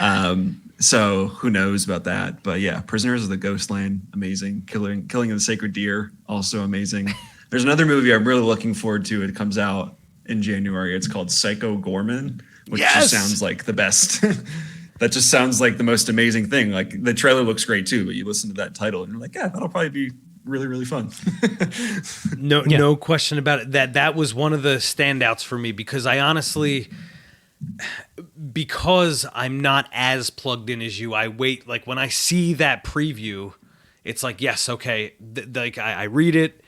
Yeah. So who knows about that? But yeah, Prisoners of the Ghostland, amazing. Killing of the Sacred Deer, also amazing. There's another movie I'm really looking forward to. It comes out in January. It's called Psycho Gorman, which just sounds like the best. That just sounds like the most amazing thing. Like the trailer looks great too, but you listen to that title and you're like, yeah, that'll probably be really, really fun. No question about it. That was one of the standouts for me because I honestly, because I'm not as plugged in as you, I wait. Like when I see that preview, it's like, yes, okay. Like I read it.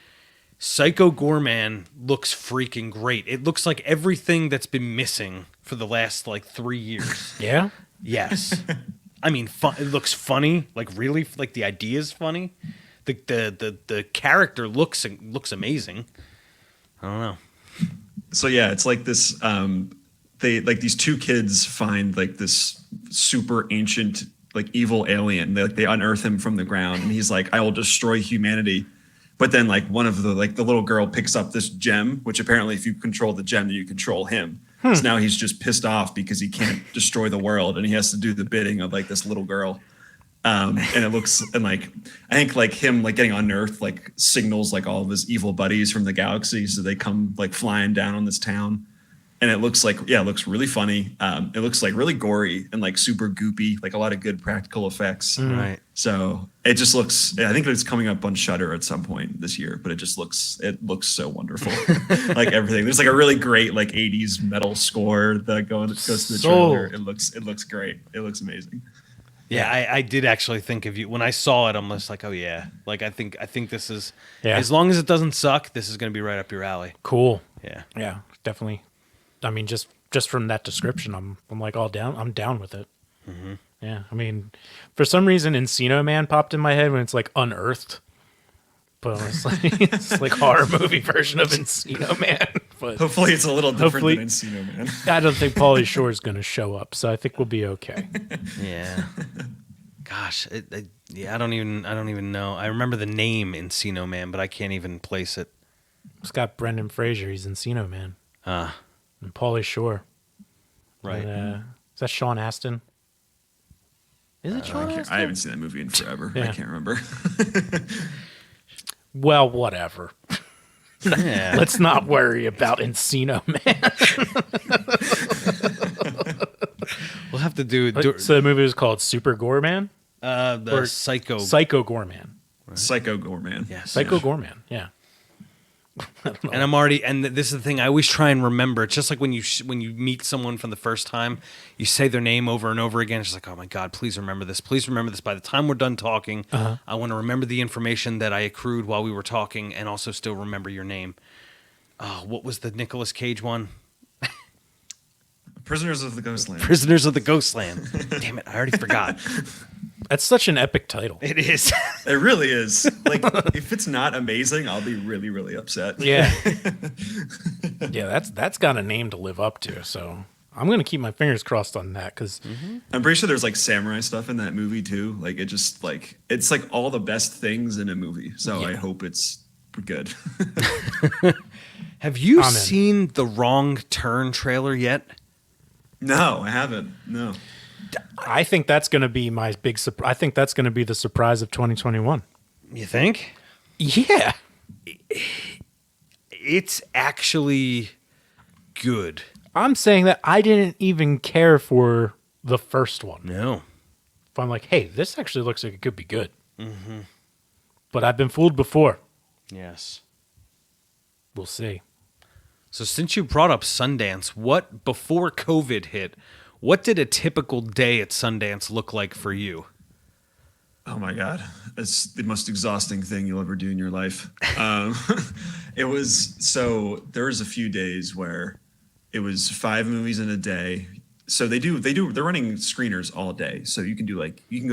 Psycho Gorman looks freaking great. It looks like everything that's been missing for the last like 3 years. Yeah. Yes. I mean, it looks funny, like really, like the idea is funny. The character looks amazing. I don't know. So yeah, it's like this. They like these two kids find like this super ancient, like evil alien. They unearth him from the ground, and he's like, "I will destroy humanity." But then like one of the little girl picks up this gem, which apparently if you control the gem, then you control him. So now he's just pissed off because he can't destroy the world, and he has to do the bidding of like this little girl. And it looks, and like I think like him like getting unearthed like signals like all of his evil buddies from the galaxy, so they come like flying down on this town. And it looks like, yeah, it looks really funny. It looks like really gory and like super goopy, like a lot of good practical effects. Right. So it just looks, I think it's coming up on Shudder at some point this year, but it looks so wonderful. Like everything. There's like a really great like 80s metal score that goes to the trailer. It looks great. It looks amazing. Yeah, I did actually think of you when I saw it. I'm just like, oh yeah, like I think this is as long as it doesn't suck, this is going to be right up your alley. Cool. Yeah, definitely. I mean, just from that description, I'm like all down. I'm down with it. Mm-hmm. Yeah, I mean, for some reason, Encino Man popped in my head when it's like unearthed, but it's like horror movie version of Encino Man. But hopefully, it's a little different than Encino Man. I don't think Pauly Shore is going to show up, so I think we'll be okay. Yeah. Gosh, I don't even know. I remember the name Encino Man, but I can't even place it. It's got Brendan Fraser. He's Encino Man. And Pauly Shore. Right. And, is that Sean Astin? Is it Sean Astin? I haven't seen that movie in forever. Yeah. I can't remember. Well, whatever. Yeah. Let's not worry about Encino Man. We'll have to do. So the movie was called Super Gore Man? Psycho Gore Man. Right. Psycho Gore Man. Yes. Psycho Gore Man, yeah. And I'm already, and this is the thing I always try and remember. It's just like when you meet someone for the first time, you say their name over and over again. It's just like, oh my God, please remember this. Please remember this. By the time we're done talking, I want to remember the information that I accrued while we were talking, and also still remember your name. What was the Nicolas Cage one? Prisoners of the Ghostland. Prisoners of the Ghostland. Damn it, I already forgot. That's such an epic title. It is. It really is. Like, if it's not amazing, I'll be really, really upset. Yeah. Yeah, that's got a name to live up to. So I'm going to keep my fingers crossed on that because I'm pretty sure there's like samurai stuff in that movie too. Like it just like, it's like all the best things in a movie. So I hope it's good. Have you seen the Wrong Turn trailer yet? No, I haven't. No. I think that's going to be my big surprise. I think that's going to be the surprise of 2021. You think? Yeah. It's actually good. I'm saying that I didn't even care for the first one. No. But I'm like, hey, this actually looks like it could be good. Mm-hmm. But I've been fooled before. Yes. We'll see. So since you brought up Sundance, before COVID hit, what did a typical day at Sundance look like for you? Oh my God. It's the most exhausting thing you'll ever do in your life. There was a few days where it was 5 movies in a day. So they're running screeners all day. So you can go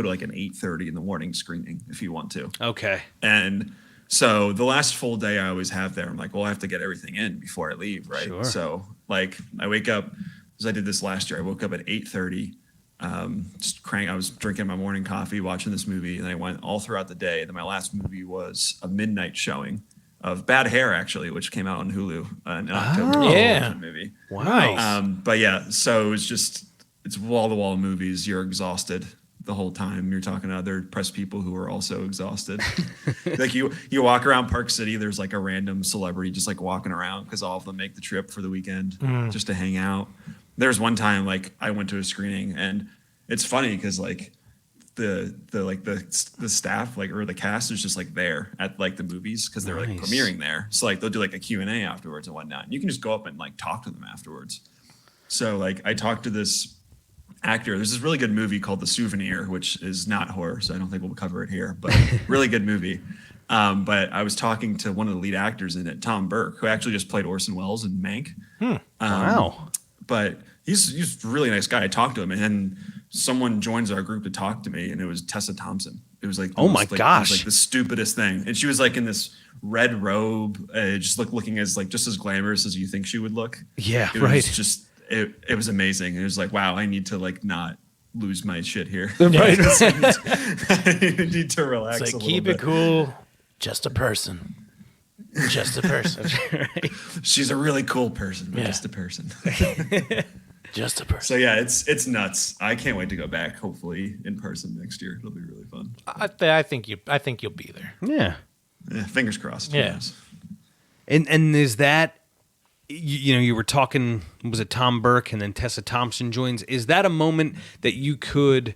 to like an 8:30 in the morning screening if you want to. Okay. And so the last full day I always have there, I'm like, well, I have to get everything in before I leave, right? Sure. So like I wake up, because I did this last year, I woke up at 8:30, I was drinking my morning coffee, watching this movie, and I went all throughout the day. And then my last movie was a midnight showing of Bad Hair, actually, which came out on Hulu in October. Oh, yeah. Movie. Wow. Nice. But yeah, so it's wall-to-wall movies. You're exhausted the whole time. You're talking to other press people who are also exhausted. Like you walk around Park City, there's like a random celebrity just like walking around because all of them make the trip for the weekend just to hang out. There's one time like I went to a screening, and it's funny because like the staff like or the cast is just like there at like the movies because they're like premiering there. So like they'll do like a Q&A afterwards and whatnot. And you can just go up and like talk to them afterwards. So like I talked to this actor. There's this really good movie called The Souvenir, which is not horror, so I don't think we'll cover it here, but really good movie. But I was talking to one of the lead actors in it, Tom Burke, who actually just played Orson Welles in Mank. Wow. But he's a really nice guy. I talked to him, and someone joins our group to talk to me, and it was Tessa Thompson. It was like, oh my gosh, it was like the stupidest thing. And she was like in this red robe, just looking as like just as glamorous as you think she would look. Yeah, it right. Was just it was amazing. It was like, wow, I need to like not lose my shit here. Right. I need to relax. It's like, a little keep bit. it cool. Just a person. Just a person. Right. She's a really cool person, but just a person. Just a person. So yeah, it's nuts. I can't wait to go back. Hopefully in person next year. It'll be really fun. I think you'll be there. Yeah. Fingers crossed. Yeah. Yes. And is that, you know, you were talking, was it Tom Burke and then Tessa Thompson joins? Is that a moment that you could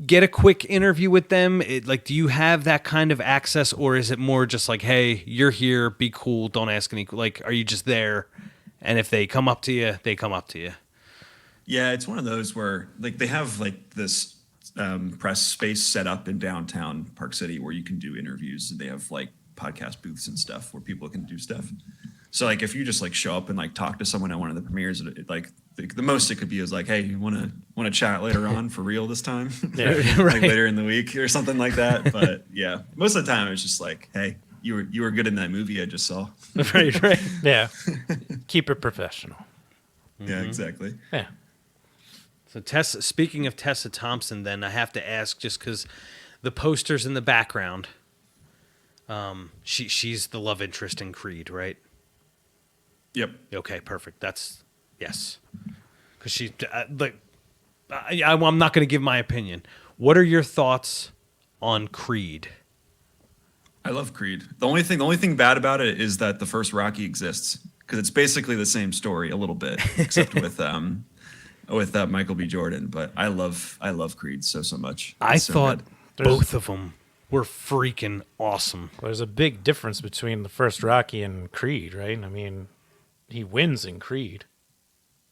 get a quick interview with them? Like, do you have that kind of access, or is it more just like, hey, you're here, be cool, don't ask any, like, are you just there? And if they come up to you, they come up to you. Yeah, it's one of those where like they have like this press space set up in downtown Park City where you can do interviews. They have like podcast booths and stuff where people can do stuff. So like if you just like show up and like talk to someone at one of the premieres, like the most it could be is like, hey, you want to chat later on for real this time? Yeah, like right. later in the week or something like that. But yeah, most of the time it's just like, hey, you were good in that movie I just saw. Right. Yeah. Keep it professional. Yeah, exactly. Yeah. So speaking of Tessa Thompson, then I have to ask, just because the posters in the background, she's the love interest in Creed, right? Yep. Okay, perfect. That's yes, because she like I'm not going to give my opinion. What are your thoughts on Creed? I love Creed. The only thing bad about it is that the first Rocky exists because it's basically the same story a little bit, except with Michael B. Jordan. But I love Creed so much. I It's so thought good. both of them were freaking awesome. There's a big difference between the first Rocky and Creed, right? I mean, he wins in Creed,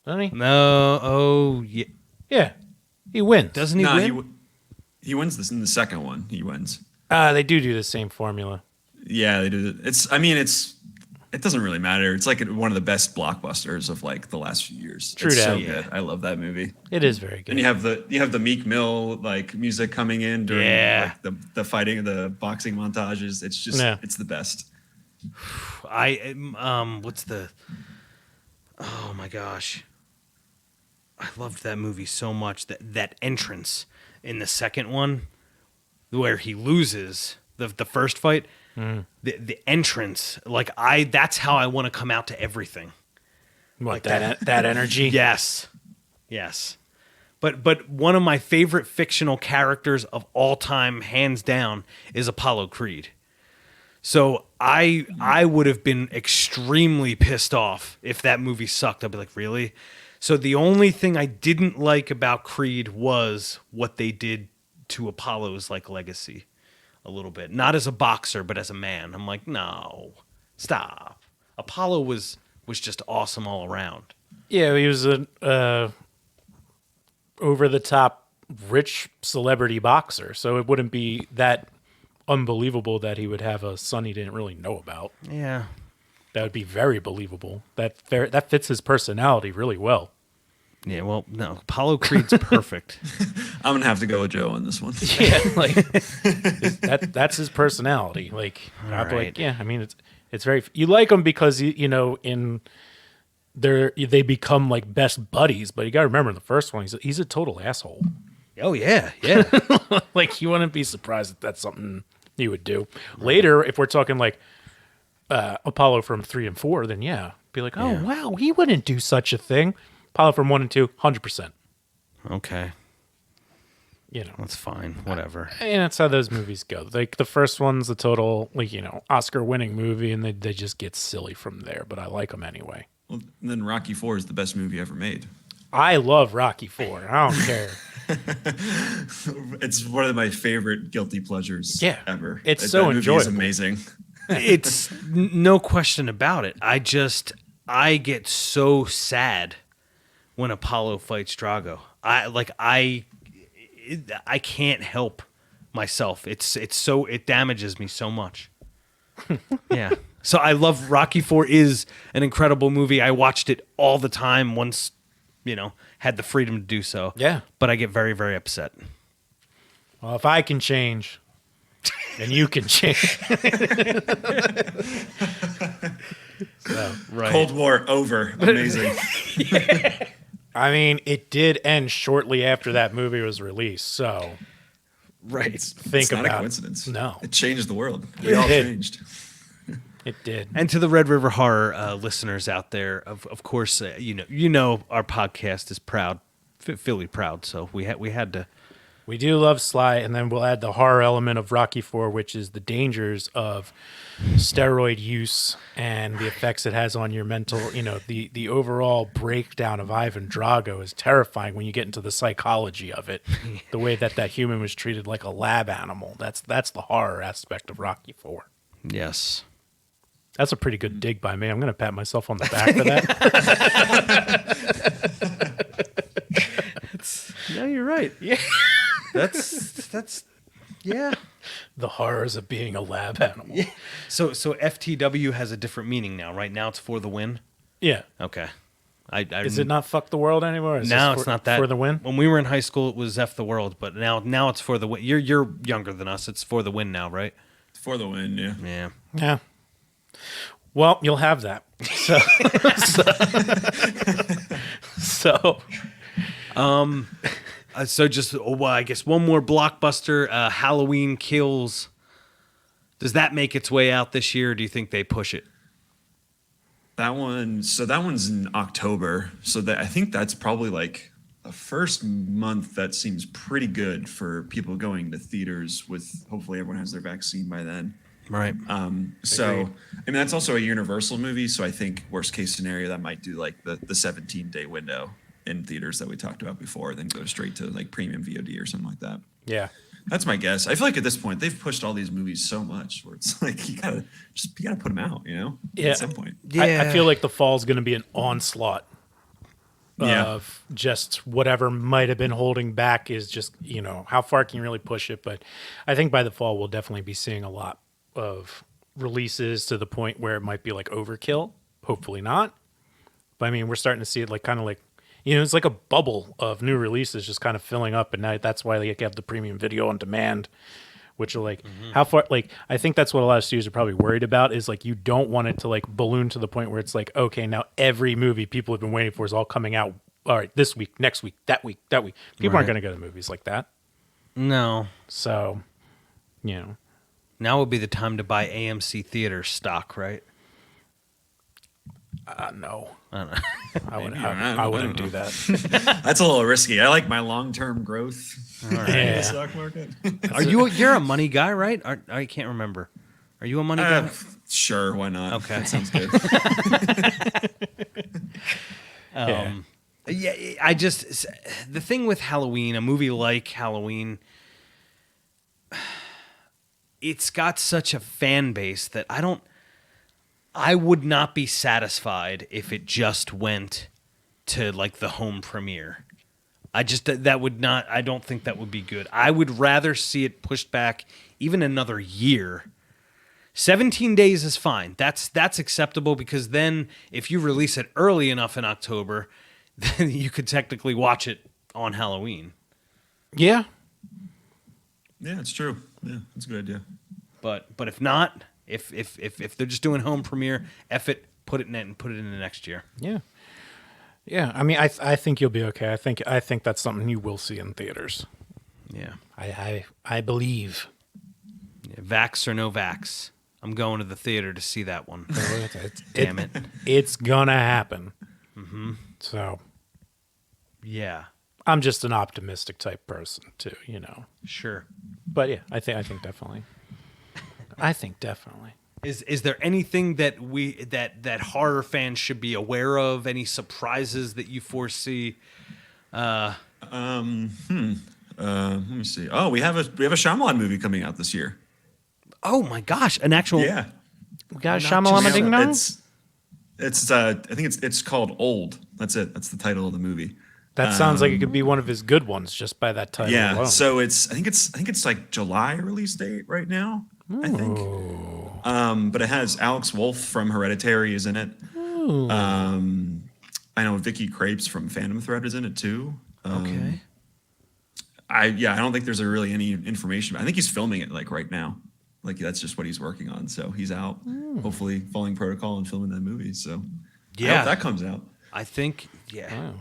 doesn't he? No, oh yeah, Yeah, he wins. doesn't he Nah, win? he wins this in the second one. He wins. They do the same formula. Yeah, they do. It doesn't really matter. It's like one of the best blockbusters of like the last few years. True it's that. so Yeah. good. I love that movie. It is very good. And you have the Meek Mill like music coming in during like, the fighting, the boxing montages. It's just it's the best. What's the? Oh my gosh, I loved that movie so much. That entrance in the second one, where he loses the first fight. The entrance, like that's how I want to come out to everything. Like that energy. Yes. But one of my favorite fictional characters of all time, hands down, is Apollo Creed. So I would have been extremely pissed off if that movie sucked. I'd be like, really? So the only thing I didn't like about Creed was what they did to Apollo's like legacy a little bit. Not as a boxer, but as a man. I'm like, no, stop. Apollo was just awesome all around. Yeah, he was an over-the-top rich celebrity boxer, so it wouldn't be that unbelievable that he would have a son he didn't really know about. Yeah. That would be very believable. That fits his personality really well. Yeah, well, no, Apollo Creed's perfect. I'm gonna have to go with Joe on this one. Yeah, like that's his personality. Like, I'm right. like, yeah, I mean, it's very. You like him because in they become like best buddies, but you got to remember in the first one, he's a total asshole. Oh yeah. Like, you wouldn't be surprised if that's something he would do later. If we're talking like Apollo from 3 and 4, then yeah, be like, oh wow, he wouldn't do such a thing. Apollo from 1 and 2, 100%. Okay. That's fine. Whatever. And that's how those movies go. Like, the first one's a total, like, Oscar-winning movie, and they just get silly from there. But I like them anyway. Well, and then Rocky IV is the best movie ever made. I love Rocky IV. I don't care. It's one of my favorite guilty pleasures ever. It's so movie enjoyable. is amazing. It's no question about it. I get so sad when Apollo fights Drago. I can't help myself. It damages me so much. Yeah. So I love Rocky IV is an incredible movie. I watched it all the time once, had the freedom to do so. Yeah. But I get very, very upset. Well, if I can change, then you can change. So, Right. Cold War over. Amazing. I mean, it did end shortly after that movie was released. So, Right. It's not a coincidence. No. It changed the world. We all did. changed. It did. And to the Red River Horror listeners out there, of course, you know our podcast is proud, Philly proud. So we had to. We do love Sly, and then we'll add the horror element of Rocky IV, which is the dangers of steroid use and the effects it has on your mental. The overall breakdown of Ivan Drago is terrifying when you get into the psychology of it. The way that human was treated like a lab animal. That's the horror aspect of Rocky IV. Yes. That's a pretty good dig by me. I'm going to pat myself on the back for that. No, you're right. Yeah. That's yeah. The horrors of being a lab animal. Yeah. So FTW has a different meaning now, right? Now it's for the win. Yeah. Okay. Is it not fuck the world anymore? Now it's not that. For the win? When we were in high school, it was F the world, but now it's for the win. You're younger than us. It's for the win now, right? For the win, yeah. Yeah. Yeah. Well, you'll have that. So just, I guess one more blockbuster, Halloween Kills. Does that make its way out this year, or do you think they push it? That one's in October. So I think that's probably like the first month that seems pretty good for people going to theaters with hopefully everyone has their vaccine by then. Right. So, I mean, that's also a Universal movie. So I think worst case scenario, that might do like the 17-day window in theaters that we talked about before, then go straight to like premium VOD or something like that. Yeah. That's my guess. I feel like at this point they've pushed all these movies so much where it's like you gotta put them out, Yeah. at some point. I feel like the fall is going to be an onslaught Yeah. of just whatever might have been holding back is just, how far can you really push it? But I think by the fall, we'll definitely be seeing a lot of releases to the point where it might be like overkill. Hopefully not. But I mean, we're starting to see it like kind of like, it's like a bubble of new releases just kind of filling up. And now that's why they have the premium video on demand, which are like how far, like, I think that's what a lot of studios are probably worried about is like, you don't want it to like balloon to the point where it's like, okay, now every movie people have been waiting for is all coming out. All right, this week, next week, that week. People aren't going to go to movies like that. No. So, Now would be the time to buy AMC Theaters stock, right? no. I don't know. I wouldn't do that. That's a little risky. I like my long-term growth in Yeah. the stock market. You're a money guy, right? I can't remember. Are you a money guy? Sure, why not? Okay. That sounds good. Yeah, I just the thing with Halloween, a movie like Halloween, it's got such a fan base that I would not be satisfied if it just went to like the home premiere. I don't think that would be good. I would rather see it pushed back even another year. 17 days is fine. That's acceptable because then if you release it early enough in October, then you could technically watch it on Halloween. Yeah. Yeah, it's true. Yeah, that's a good idea. But if not, if they're just doing home premiere, put it in the next year. Yeah. Yeah. I mean, I think you'll be okay. I think that's something you will see in theaters. Yeah. I believe. Yeah, vax or no vax, I'm going to the theater to see that one. Damn it. It's gonna happen. Mm-hmm. So. Yeah. I'm just an optimistic type person too, Sure. But yeah, I think definitely. I think definitely. Is there anything that that horror fans should be aware of? Any surprises that you foresee? Let me see. Oh, we have a Shyamalan movie coming out this year. Oh my gosh, an actual Yeah. We got a Not Shyamalama just- ding dong? It's I think it's called Old. That's it. That's the title of the movie. That sounds like it could be one of his good ones just by that title Yeah. alone. So I think it's like July release date right now. I think. But it has Alex Wolff from Hereditary is in it. I know Vicky Krieps from Phantom Thread is in it too. Okay. I don't think there's really any information. I think he's filming it like right now. Like that's just what he's working on. So he's out, hopefully following protocol and filming that movie. So I hope that comes out. I think, yeah. Wow.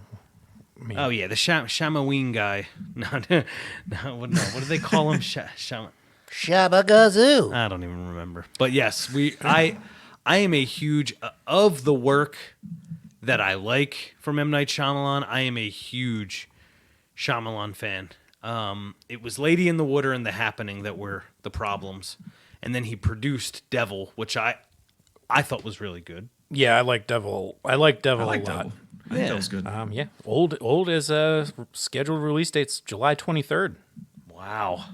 I mean, Oh yeah, the Shamaween guy. No, what do they call him? Shabba-gazoo. I don't even remember. But yes, I am a huge of the work that I like from M. Night Shyamalan. I am a huge Shyamalan fan. It was Lady in the Water and The Happening that were the problems, and then he produced Devil, which I thought was really good. Yeah, I like Devil. I like Devil a lot. Devil. I think that was good. Yeah, old is scheduled release date's July 23rd. Wow.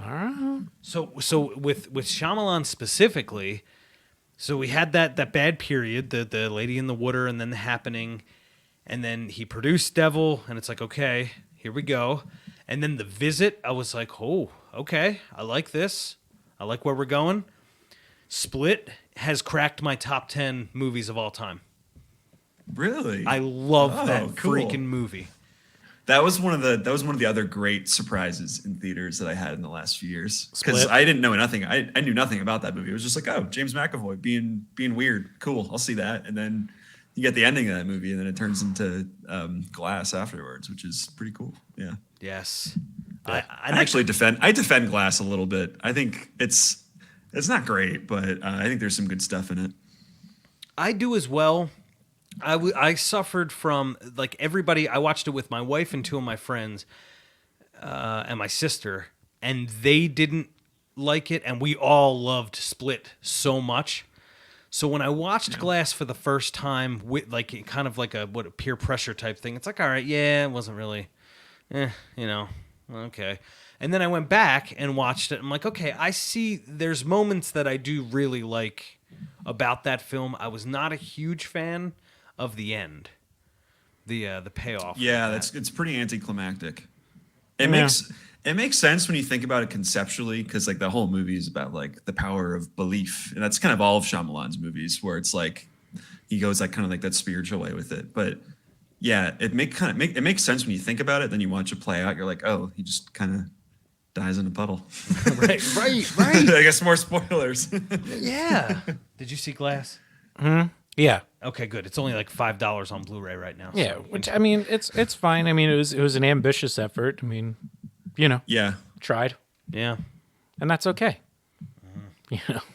All right. So with Shyamalan specifically, so we had that bad period, the Lady in the Water and then The Happening, and then he produced Devil, and it's like, okay, here we go. And then The Visit, I was like, oh, okay, I like this. I like where we're going. Split has cracked my top 10 movies of all time. Really? I love that cool. freaking movie. That was one of the other great surprises in theaters that I had in the last few years. Because Split. I didn't know nothing. I knew nothing about that movie. It was just like, oh, James McAvoy being weird. Cool. I'll see that. And then you get the ending of that movie, and then it turns into Glass afterwards, which is pretty cool. Yeah. Yes. I actually defend Glass a little bit. I think it's not great, but I think there's some good stuff in it. I do as well. I suffered from, like everybody, I watched it with my wife and two of my friends and my sister, and they didn't like it, and we all loved Split so much. So when I watched Glass for the first time, with like kind of like a peer pressure type thing, it's like, all right, yeah, it wasn't really, okay. And then I went back and watched it. I'm like, okay, I see there's moments that I do really like about that film. I was not a huge fan of the end, the payoff. Yeah, it's pretty anticlimactic. It makes sense when you think about it conceptually, because like the whole movie is about like the power of belief, and that's kind of all of Shyamalan's movies, where it's like he goes like kind of like that spiritual way with it. But yeah, it makes sense when you think about it. Then you watch it play out, you're like, oh, he just kind of dies in a puddle. right. I guess more spoilers. Yeah. Did you see Glass? Hmm. Yeah. Okay, good. It's only like $5 on Blu-ray right now. Yeah, So. which I mean, it's fine. I mean, it was an ambitious effort. I mean, Yeah. tried, Yeah. and that's okay.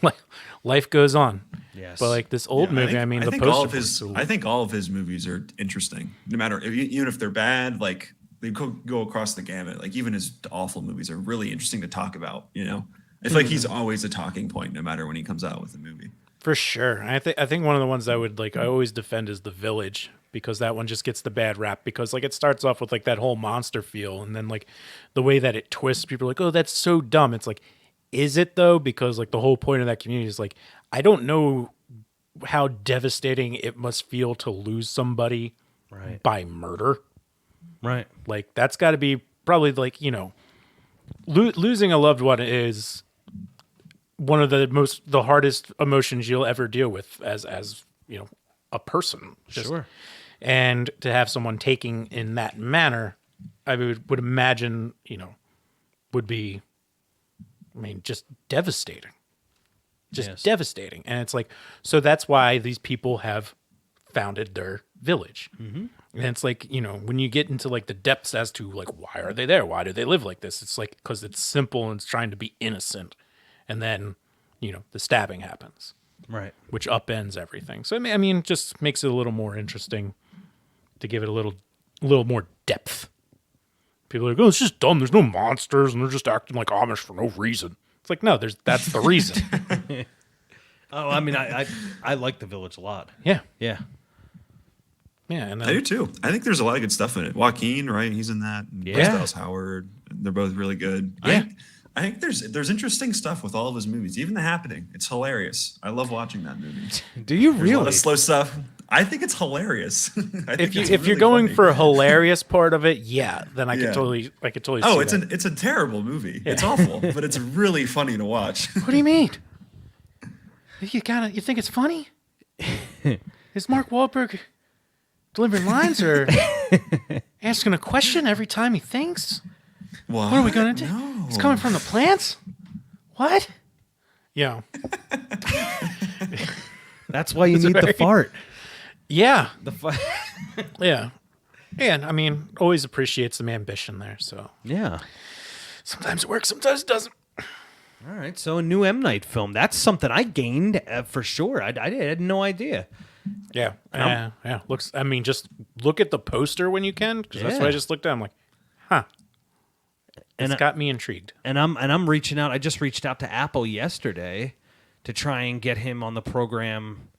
Like life goes on. Yes. But like this old movie, the poster. I think all of his movies are interesting, no matter even if they're bad. Like they go across the gamut. Like even his awful movies are really interesting to talk about. I feel like he's always a talking point, no matter when he comes out with a movie. For sure. I think one of the ones I always defend is The Village, because that one just gets the bad rap, because like it starts off with like that whole monster feel, and then like the way that it twists, people are like, oh, that's so dumb. It's like, is it though? Because like the whole point of that community is like, I don't know how devastating it must feel to lose somebody by murder. Right. Like that's got to be probably like, losing a loved one is one of the hardest emotions you'll ever deal with as a person. Sure. And to have someone taking in that manner, I would imagine, would be, just devastating. Just devastating. And it's like, so that's why these people have founded their village. Mm-hmm. And it's like, when you get into like the depths as to like, why are they there? Why do they live like this? It's like, because it's simple and it's trying to be innocent. And then, the stabbing happens. Right. Which upends everything. So, just makes it a little more interesting to give it a little more depth. People are like, oh, it's just dumb. There's no monsters and they're just acting like Amish for no reason. It's like, no, that's the reason. Oh, I like The Village a lot. Yeah. Yeah. Yeah. And I do too. I think there's a lot of good stuff in it. Joaquin, right? He's in that. And Bryce Dallas Howard. They're both really good. Yeah. I think there's interesting stuff with all of his movies. Even The Happening. It's hilarious. I love watching that movie. Do you There's really? a lot of slow stuff. I think it's hilarious. If you're going for a hilarious part of it, then I could totally Oh, see that. it's a terrible movie. It's awful, but it's really funny to watch. What do you mean? You think it's funny? Is Mark Wahlberg delivering lines or asking a question every time he thinks? What are we going to do? No. He's coming from the plants? What? Yeah. That's why you need the fart. Yeah. The fart. Yeah. And, I mean, always appreciates some ambition there, so. Yeah. Sometimes it works, sometimes it doesn't. All right, so a new M. Night film. That's something I gained for sure. I had no idea. Yeah. Yeah. Looks. I mean, just look at the poster when you can, because that's what I just looked at. I'm like, huh. It's got me intrigued. And I'm reaching out. I just reached out to Apple yesterday to try and get him on the program,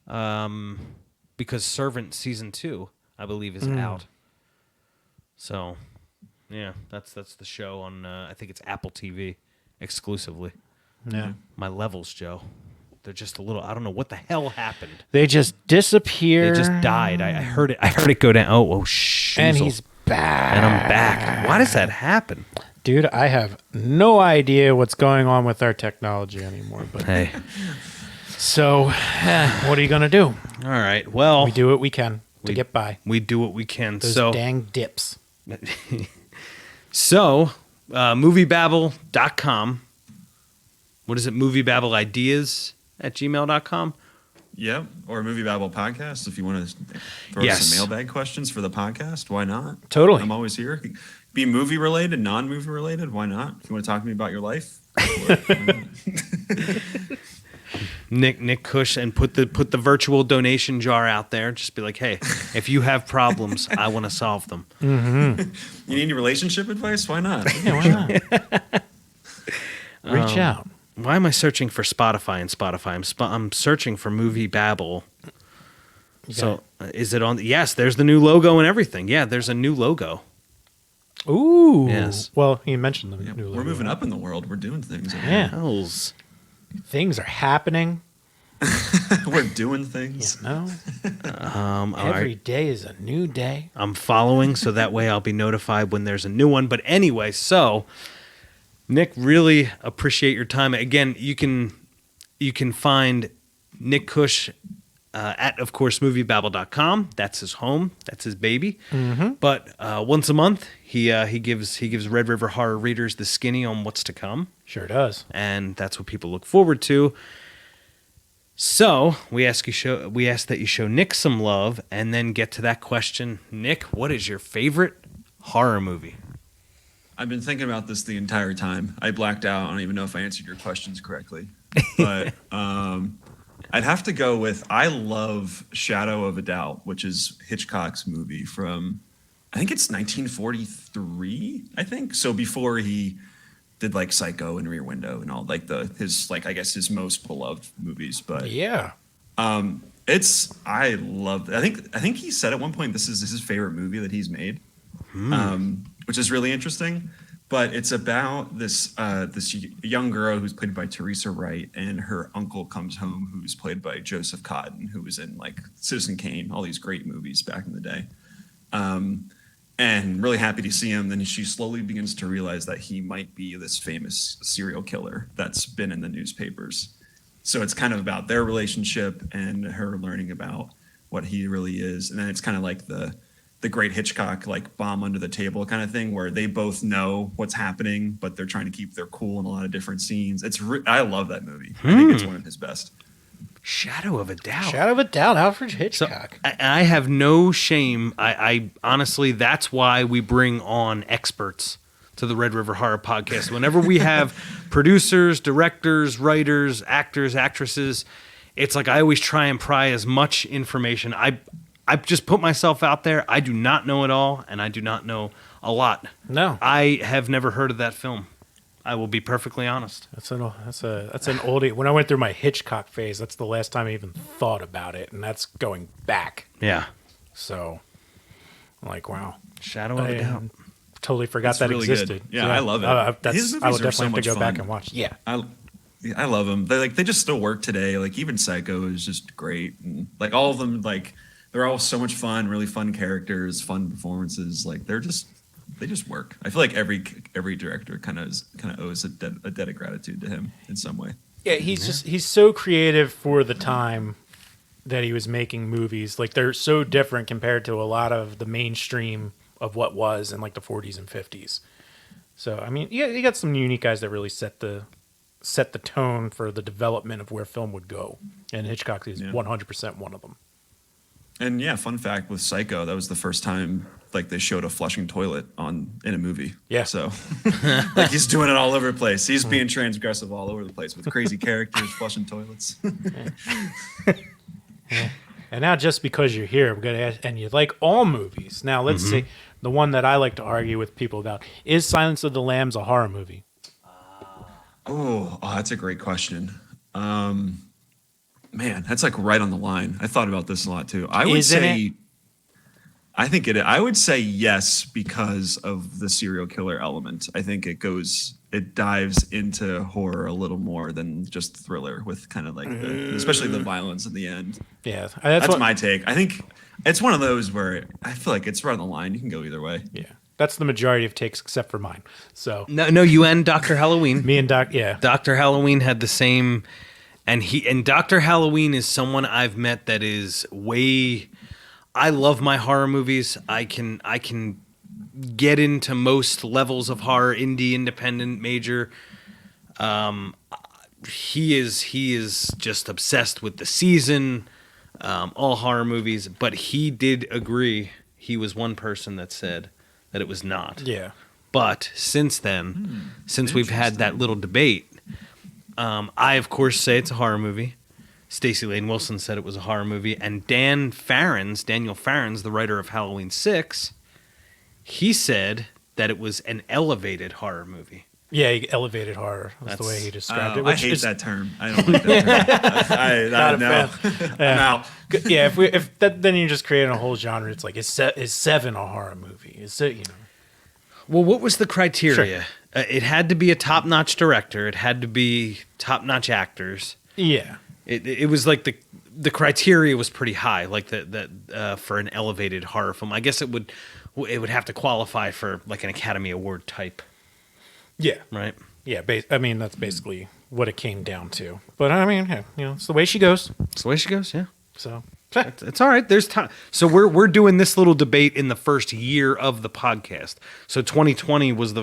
because Servant season 2, I believe, is out. So, yeah, that's the show on. I think it's Apple TV exclusively. Yeah. My levels, Joe. They're just a little. I don't know what the hell happened. They just disappear. They just died. I heard it. I heard it go down. Oh, shit. And he's back. And I'm back. Why does that happen? Dude, I have no idea what's going on with our technology anymore. But Hey. So, what are you going to do? All right. Well, We do what we can to get by. we do what we can. Those So, dang dips. MovieBabble.com. What is it? MovieBabbleIdeas@gmail.com. Yep, or MovieBabble podcast if you want to throw Yes. some mailbag questions for the podcast. Why not? Totally. I'm always here. Be movie related, non-movie related. Why not? If you want to talk to me about your life. Nick Kush, and put the virtual donation jar out there. Just be like, hey, if you have problems, I want to solve them. You need any relationship advice? Why not? Yeah, why not? Reach out. Why am I searching for Spotify and Spotify? I'm searching for MovieBabble. So is it on? Yes, there's the new logo and everything. Yeah, there's a new logo. Ooh. Yes. Well, you mentioned the Yeah, new we're logo. moving up in the world. We're doing things. Yeah. Hells. Things are happening. We're doing things. You know? All Every right. day is a new day. I'm following, so that way I'll be notified when there's a new one. But anyway, so Nick, really appreciate your time. Again, you can find Nick Kush at, of course, MovieBabble.com. That's his home. That's his baby. Mm-hmm. But once a month, he gives Red River Horror readers the skinny on what's to come, Sure does. and that's what people look forward to. So we ask that you show Nick some love, and then get to that question. Nick, what is your favorite horror movie? I've been thinking about this the entire time. I blacked out. I don't even know if I answered your questions correctly. But I'd have to go with, I love Shadow of a Doubt, which is Hitchcock's movie from, I think it's 1943, I think. So before he did like Psycho and Rear Window and all like his most beloved movies. But Yeah. I love, I think he said at one point, this is his favorite movie that he's made. Which is really interesting. But it's about this young girl who's played by Teresa Wright, and her uncle comes home, who's played by Joseph Cotten, who was in like Citizen Kane, all these great movies back in the day. And really happy to see him. Then she slowly begins to realize that he might be this famous serial killer that's been in the newspapers. So it's kind of about their relationship and her learning about what he really is. And then it's kind of like the great Hitchcock, like bomb under the table kind of thing, where they both know what's happening, but they're trying to keep their cool in a lot of different scenes. I love that movie. I think it's one of his best. Shadow of a Doubt. Shadow of a Doubt, Alfred So Hitchcock. I have no shame. I honestly, that's why we bring on experts to the Red River Horror Podcast. Whenever we have producers, directors, writers, actors, actresses, it's like I always try and pry as much information. I just put myself out there. I do not know it all, and I do not know a lot. No. I have never heard of that film. I will be perfectly honest. That's an oldie. When I went through my Hitchcock phase, that's the last time I even thought about it, and that's going back. Yeah. So, I'm like, wow. Shadow of a Doubt. Totally forgot It's that really good. existed. Yeah, I love it. His movies I would are so definitely have much to go back fun. and watch. Yeah. I love them. They just still work today. Like even Psycho is just great, and like all of them, like they're all so much fun. Really fun characters, fun performances. Like they just work. I feel like every director kind of owes a debt of gratitude to him in some way. Yeah, he's so creative for the time that he was making movies. Like, they're so different compared to a lot of the mainstream of what was in like the 40s and 50s. So, I mean, you got some unique guys that really set the tone for the development of where film would go. And Hitchcock is 100% one of them. And yeah, fun fact with Psycho, that was the first time like they showed a flushing toilet in a movie. Yeah. So like he's doing it all over the place. He's being transgressive all over the place with crazy characters flushing toilets. Yeah. And now, just because you're here, we're gonna ask, and you like all movies. Now, let's see the one that I like to argue with people about: is Silence of the Lambs a horror movie? Oh, that's a great question. Man, that's like right on the line. I thought about this a lot too. I would say, I think it. I would say yes because of the serial killer element. I think it dives into horror a little more than just thriller, with kind of like especially the violence in the end. Yeah, that's my take. I think it's one of those where I feel like it's right on the line. You can go either way. Yeah, that's the majority of takes except for mine. So no, you and Dr. Halloween. Me and Dr. Halloween had the same. And Dr. Halloween is someone I've met that is way. I love my horror movies. I can get into most levels of horror, indie, independent, major. He is just obsessed with The Season, all horror movies. But he did agree. He was one person that said that it was not. Yeah. But since then, since we've had that little debate. I, of course, say it's a horror movie. Stacey Lane Wilson said it was a horror movie. And Daniel Farrens, the writer of Halloween 6, he said that it was an elevated horror movie. Yeah, elevated horror. That's the way he described it. I hate that term. I don't like that term. No. Yeah, then you're just creating a whole genre. It's like, is Seven a horror movie? Is it, Well, what was the criteria? Sure. It had to be a top-notch director. It had to be top-notch actors. Yeah. It was like the criteria was pretty high, like that for an elevated horror film. I guess it would have to qualify for like an Academy Award type. Yeah. Right. Yeah. I mean, that's basically what it came down to. But I mean, it's the way she goes. It's the way she goes. Yeah. So. It's all right. There's time. So we're doing this little debate in the first year of the podcast. So 2020 was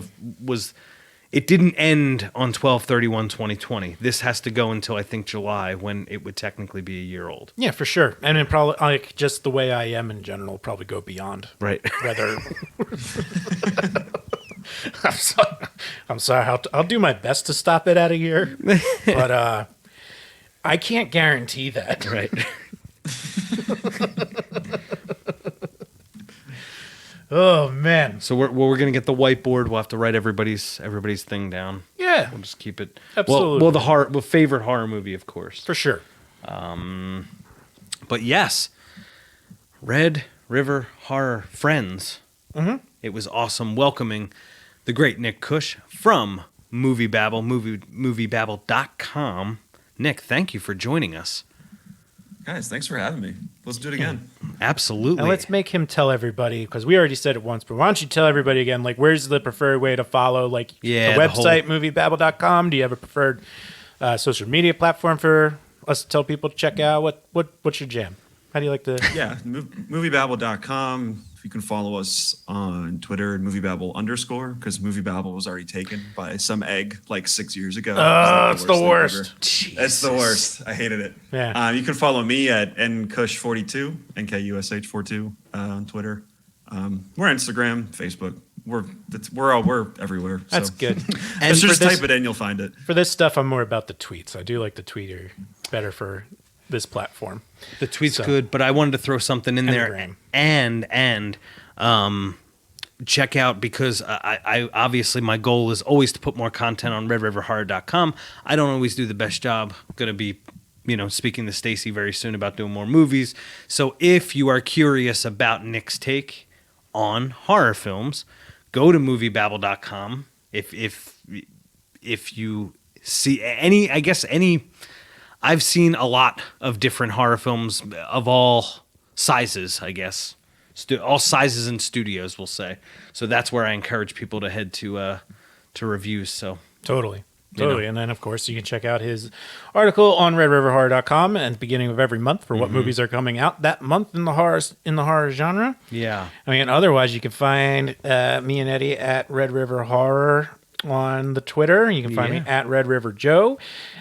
it didn't end on 12/31/2020. This has to go until I think July, when it would technically be a year old. Yeah, for sure. And it probably, like, just the way I am in general, probably go beyond. Right. Whether I'm sorry. I'll do my best to stop it at a year, but I can't guarantee that. Right. Oh man! So we're gonna get the whiteboard. We'll have to write everybody's thing down. Yeah, we'll just keep it. Absolutely. Well, favorite horror movie, of course, for sure. But yes, Red River Horror Friends. Mm-hmm. It was awesome welcoming the great Nick Kush from MovieBabble, MovieBabble.com. Nick, thank you for joining us. Guys, thanks for having me. Let's do it again. Absolutely. And let's make him tell everybody, because we already said it once, but why don't you tell everybody again, like, where's the preferred way to follow? Like, the website, MovieBabble.com. Do you have a preferred social media platform for us to tell people to check out? What's your jam? How do you like to... Yeah, MovieBabble.com. You can follow us on Twitter, MovieBabble_, because MovieBabble was already taken by some egg like 6 years ago. Oh, it's the worst. It's the worst. I hated it. Yeah. You can follow me at NKush42, NKUSH42 on Twitter. We're Instagram, Facebook. We're everywhere. So. That's good. And just type it in, you'll find it. For this stuff, I'm more about the tweets. I do like the tweeter better for this platform. The tweet's good, but I wanted to throw something in there. And check out, because I obviously my goal is always to put more content on redriverhorror.com. I don't always do the best job. I'm going to be, speaking to Stacey very soon about doing more movies. So if you are curious about Nick's take on horror films, go to moviebabble.com. If you see any I've seen a lot of different horror films of all sizes, I guess. All sizes and studios, we'll say. So that's where I encourage people to head to reviews. So totally. Totally. And then, of course, you can check out his article on redriverhorror.com at the beginning of every month for what movies are coming out that month in the horror genre. Yeah. I mean, otherwise, you can find me and Eddie at Red River Horror on the Twitter. You can find me at Red River Joe.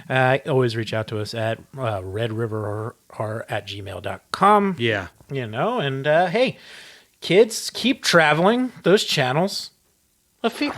Always reach out to us at redriverhorror@gmail.com. Yeah. And hey, kids, keep traveling those channels of fear.